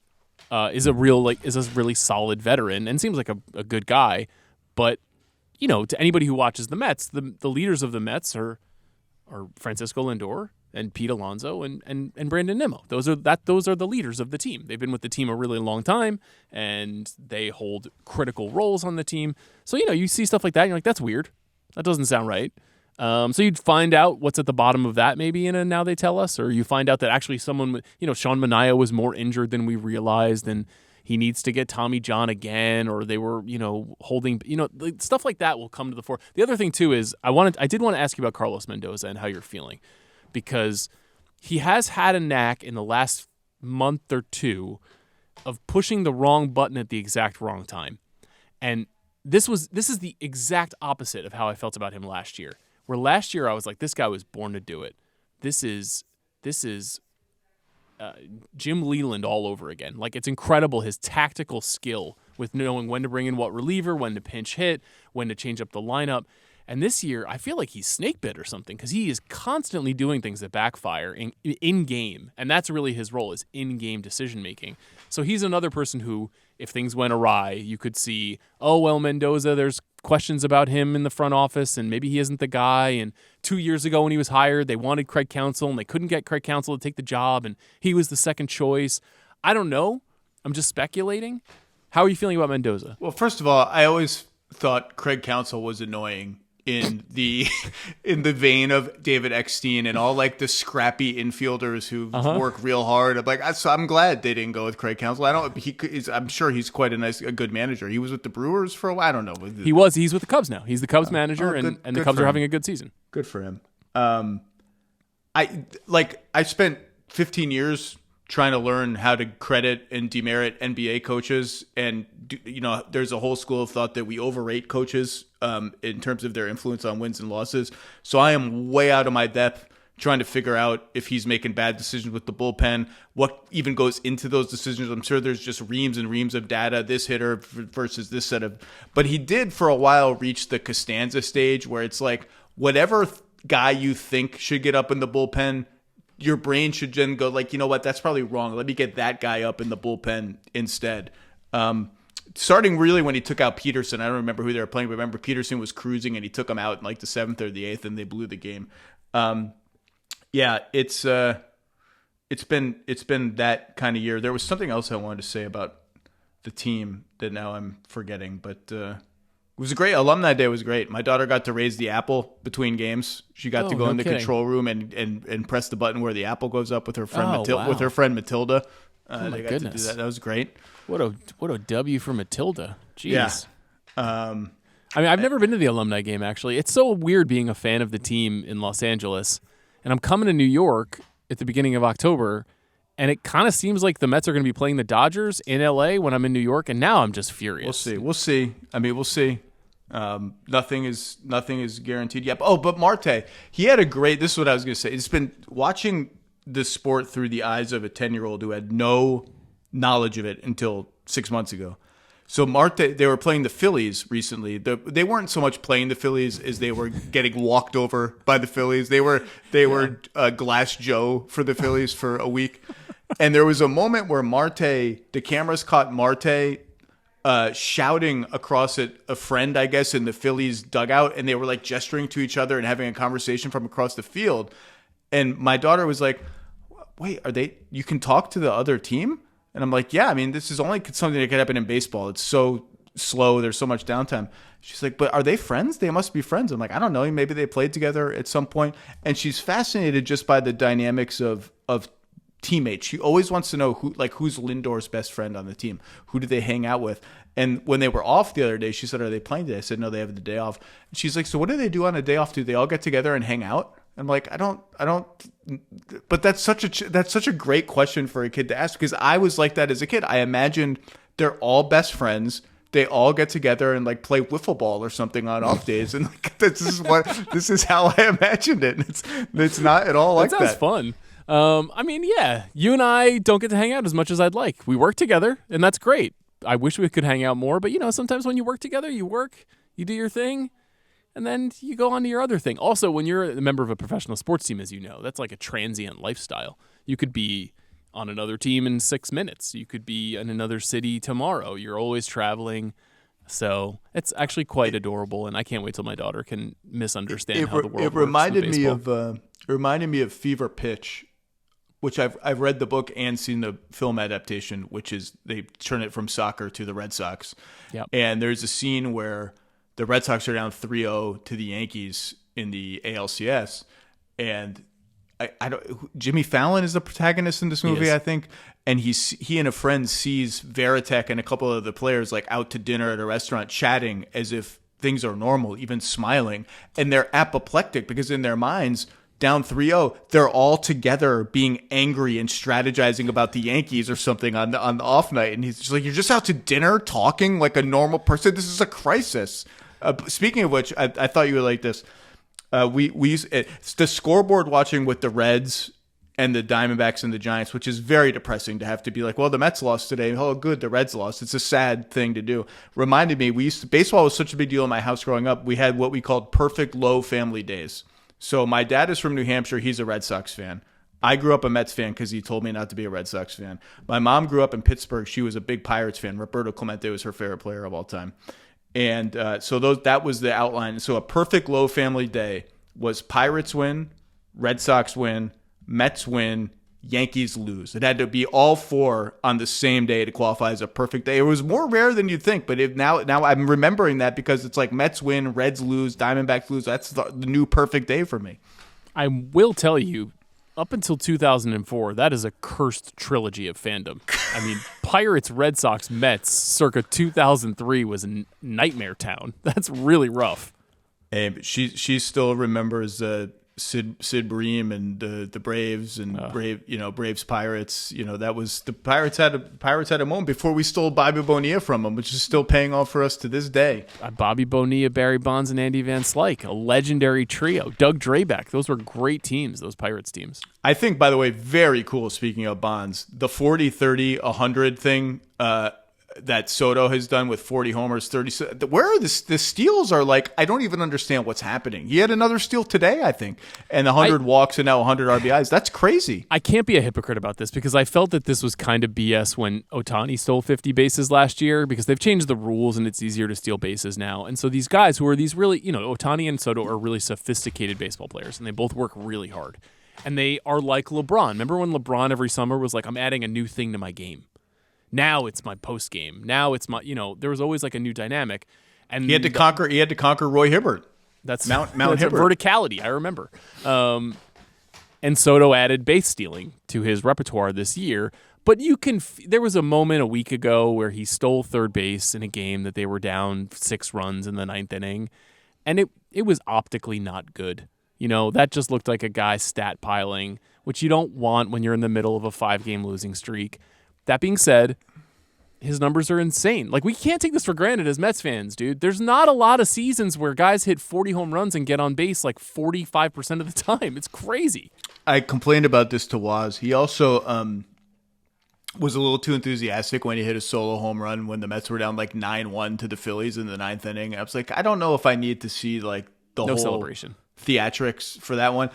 is a really solid veteran and seems like a good guy. But, you know, to anybody who watches the Mets, the leaders of the Mets are Francisco Lindor and Pete Alonso and Brandon Nimmo. Those are the leaders of the team. They've been with the team a really long time, and they hold critical roles on the team. So, you know, you see stuff like that, and you're like, that's weird. That doesn't sound right. So you'd find out what's at the bottom of that maybe in a Now They Tell Us, or you find out that actually someone, you know, Sean Manaea was more injured than we realized, and he needs to get Tommy John again, or they were, you know, holding, you know, stuff like that will come to the fore. The other thing too is I did want to ask you about Carlos Mendoza and how you're feeling, because he has had a knack in the last month or two of pushing the wrong button at the exact wrong time. And this is the exact opposite of how I felt about him last year. Where last year I was like, this guy was born to do it. This is Jim Leland all over again. Like, it's incredible, his tactical skill with knowing when to bring in what reliever, when to pinch hit, when to change up the lineup. And this year, I feel like he's snake bit or something, because he is constantly doing things that backfire in game, and that's really his role, is in-game decision-making. So he's another person who, if things went awry, you could see, oh, well, Mendoza, there's questions about him in the front office, and maybe he isn't the guy. And 2 years ago when he was hired, they wanted Craig Counsell, and they couldn't get Craig Counsell to take the job, and he was the second choice. I don't know. I'm just speculating. How are you feeling about Mendoza? Well, first of all, I always thought Craig Counsell was annoying in the vein of David Eckstein and all like the scrappy infielders who work real hard. I'm like, I'm glad they didn't go with Craig Counsell. I'm sure he's quite a good manager. He was with the Brewers for a while. I don't know. He's with the Cubs now. He's the Cubs manager, and the Cubs are having a good season. Good for him. I spent 15 years trying to learn how to credit and demerit NBA coaches, and you know, there's a whole school of thought that we overrate coaches in terms of their influence on wins and losses. So I am way out of my depth trying to figure out if he's making bad decisions with the bullpen, what even goes into those decisions. I'm sure there's just reams and reams of data, this hitter versus this set of, but he did for a while reach the Costanza stage where it's like, whatever guy you think should get up in the bullpen, your brain should then go like, you know what, that's probably wrong. Let me get that guy up in the bullpen instead. Starting really when he took out Peterson. I don't remember who they were playing, but remember Peterson was cruising and he took him out in like the 7th or the 8th and they blew the game. Yeah, it's been that kind of year. There was something else I wanted to say about the team that now I'm forgetting, but it was a great alumni day. Was great. My daughter got to raise the apple between games. She got to go in the control room and press the button where the apple goes up with her friend with her friend Matilda. My got goodness, to do that. That was great. What a W for Matilda. Jeez. Yeah. I mean, I've never been to the alumni game, actually. It's so weird being a fan of the team in Los Angeles, and I'm coming to New York at the beginning of October, and it kind of seems like the Mets are going to be playing the Dodgers in L.A. when I'm in New York, and now I'm just furious. We'll see. I mean, we'll see. Nothing is guaranteed yet. Oh, but Marte, he had a great. This is what I was going to say. It's been watching the sport through the eyes of a 10-year-old who had no knowledge of it until 6 months ago. So Marte, they were playing the Phillies recently. They weren't so much playing the Phillies as they were getting walked over by the Phillies. They were Glass Joe for the Phillies for a week. And there was a moment where Marte, the cameras caught Marte shouting across at a friend, I guess, in the Phillies dugout, and they were like gesturing to each other and having a conversation from across the field. And my daughter was like, "Wait, you can talk to the other team?" And I'm like, yeah, I mean, this is only something that could happen in baseball. It's so slow. There's so much downtime. She's like, but are they friends? They must be friends. I'm like, I don't know. Maybe they played together at some point. And she's fascinated just by the dynamics of teammates. She always wants to know who's Lindor's best friend on the team. Who do they hang out with? And when they were off the other day, she said, are they playing today? I said, no, they have the day off. And she's like, so what do they do on a day off? Do they all get together and hang out? I'm like, I don't. But that's such a great question for a kid to ask, because I was like that as a kid. I imagined they're all best friends. They all get together and like play wiffle ball or something on off days, and like this is how I imagined it. It's not at all like that. That sounds fun. I mean, yeah, you and I don't get to hang out as much as I'd like. We work together, and that's great. I wish we could hang out more, but sometimes when you work together, you do your thing. And then you go on to your other thing. Also, when you're a member of a professional sports team, as you know, that's like a transient lifestyle. You could be on another team in 6 minutes. You could be in another city tomorrow. You're always traveling. So it's actually quite adorable, and I can't wait till my daughter can misunderstand how the world works. It reminded me of Fever Pitch, which I've read the book and seen the film adaptation, which is they turn it from soccer to the Red Sox. Yep. And there's a scene where the Red Sox are down 3-0 to the Yankees in the ALCS, and Jimmy Fallon is the protagonist in this movie, I think, and he and a friend sees Veritek and a couple of the players like out to dinner at a restaurant chatting as if things are normal, even smiling, and they're apoplectic because in their minds, down 3-0, they're all together being angry and strategizing about the Yankees or something on the off night, and he's just like, you're just out to dinner talking like a normal person. This is a crisis. Speaking of which, I thought you would like this. We use it's the scoreboard watching with the Reds and the Diamondbacks and the Giants, which is very depressing to have to be like, well, the Mets lost today. Oh, good, the Reds lost. It's a sad thing to do. Reminded me, baseball was such a big deal in my house growing up. We had what we called perfect Lowe family days. So my dad is from New Hampshire. He's a Red Sox fan. I grew up a Mets fan because he told me not to be a Red Sox fan. My mom grew up in Pittsburgh. She was a big Pirates fan. Roberto Clemente was her favorite player of all time. And that was the outline. So a perfect Lowe family day was Pirates win, Red Sox win, Mets win, Yankees lose. It had to be all four on the same day to qualify as a perfect day. It was more rare than you'd think, but now I'm remembering that because it's like Mets win, Reds lose, Diamondbacks lose. That's the new perfect day for me. I will tell you, up until 2004, that is a cursed trilogy of fandom. I mean, Pirates, Red Sox, Mets, circa 2003 was a nightmare town. That's really rough. Hey, but she still remembers Sid Bream and the Braves and Braves Pirates. That was the Pirates had a moment before we stole Bobby Bonilla from them, which is still paying off for us to this day. Bobby Bonilla, Barry Bonds, and Andy Van Slyke, a legendary trio. Doug Drabeck, those were great teams, those Pirates teams. I think, by the way, very cool. Speaking of Bonds, the 40, 30, 100 thing that Soto has done with 40 homers, 30. Where are the steals are like, I don't even understand what's happening. He had another steal today, I think, and 100 walks and now 100 RBIs. That's crazy. I can't be a hypocrite about this because I felt that this was kind of BS when Ohtani stole 50 bases last year because they've changed the rules and it's easier to steal bases now. And so these guys who are these really, Ohtani and Soto are really sophisticated baseball players and they both work really hard. And they are like LeBron. Remember when LeBron every summer was like, I'm adding a new thing to my game. Now it's my post game. Now it's my, there was always like a new dynamic. And he had to conquer Roy Hibbert. That's Mount that's Hibbert. Verticality, I remember. And Soto added base stealing to his repertoire this year. But there was a moment a week ago where he stole third base in a game that they were down 6 runs in the 9th inning. And it was optically not good. That just looked like a guy stat piling, which you don't want when you're in the middle of a 5-game losing streak. That being said, his numbers are insane. Like, we can't take this for granted as Mets fans, dude. There's not a lot of seasons where guys hit 40 home runs and get on base like 45% of the time. It's crazy. I complained about this to Waz. He also was a little too enthusiastic when he hit a solo home run when the Mets were down like 9-1 to the Phillies in the 9th inning. I was like, I don't know if I need to see like the whole celebration theatrics for that one,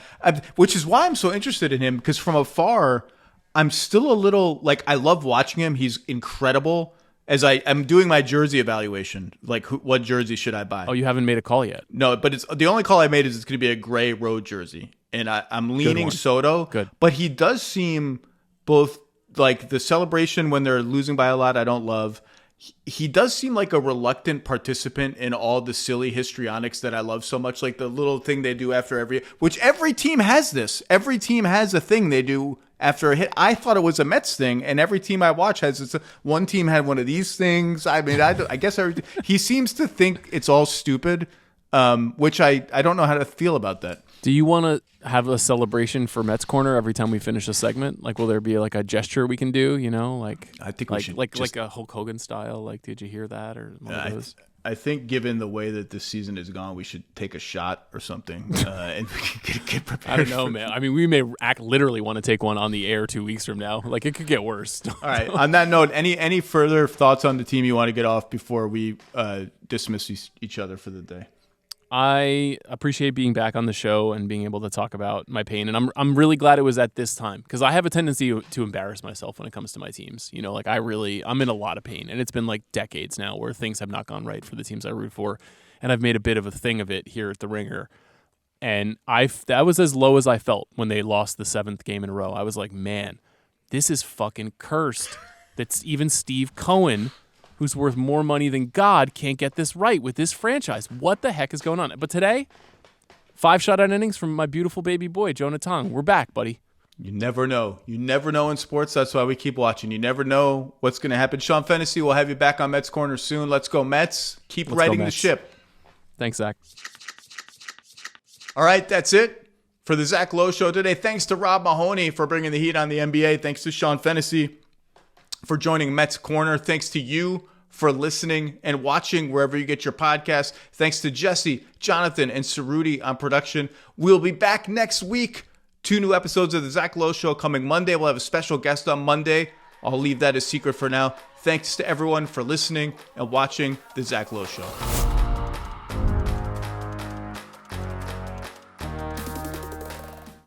which is why I'm so interested in him, because from afar, I'm still a little like, I love watching him. He's incredible. As I'm doing my jersey evaluation, like what jersey should I buy? Oh, you haven't made a call yet? No, but it's the only call I made is it's going to be a gray road jersey, and I'm leaning Soto. Good, but he does seem both like the celebration when they're losing by a lot. I don't love. He does seem like a reluctant participant in all the silly histrionics that I love so much, like the little thing they do after which every team has this. Every team has a thing they do after a hit. I thought it was a Mets thing, and every team I watch has this. One team had one of these things. I mean, I guess he seems to think it's all stupid, which I don't know how to feel about that. Do you want to have a celebration for Mets Corner every time we finish a segment? Like, will there be like a gesture we can do? Like, I think we should like a Hulk Hogan style. Like, did you hear that or one of those? I think given the way that this season is gone, we should take a shot or something and we can get prepared. I don't know, man. I mean, we may literally want to take one on the air 2 weeks from now. Like, it could get worse. All right. On that note, any further thoughts on the team you want to get off before we dismiss each other for the day? I appreciate being back on the show and being able to talk about my pain. And I'm really glad it was at this time, because I have a tendency to embarrass myself when it comes to my teams. Like I'm in a lot of pain, and it's been like decades now where things have not gone right for the teams I root for. And I've made a bit of a thing of it here at the Ringer. And that was as low as I felt when they lost the 7th game in a row. I was like, man, this is fucking cursed. That's even Steve Cohen, who's worth more money than God, can't get this right with this franchise. What the heck is going on? But today, 5 shutout innings from my beautiful baby boy, Jonah Tong. We're back, buddy. You never know. You never know in sports. That's why we keep watching. You never know what's going to happen. Sean Fennessy, we'll have you back on Mets Corner soon. Let's go Mets. Keep riding the ship. Thanks, Zach. All right, that's it for the Zach Lowe Show today. Thanks to Rob Mahoney for bringing the heat on the NBA. Thanks to Sean Fennessy for joining Mets Corner. Thanks to you for listening and watching wherever you get your podcasts. Thanks to Jesse, Jonathan, and Ceruti on production. We'll be back next week. 2 new episodes of the Zach Lowe Show coming Monday. We'll have a special guest on Monday. I'll leave that a secret for now. Thanks to everyone for listening and watching the Zach Lowe Show.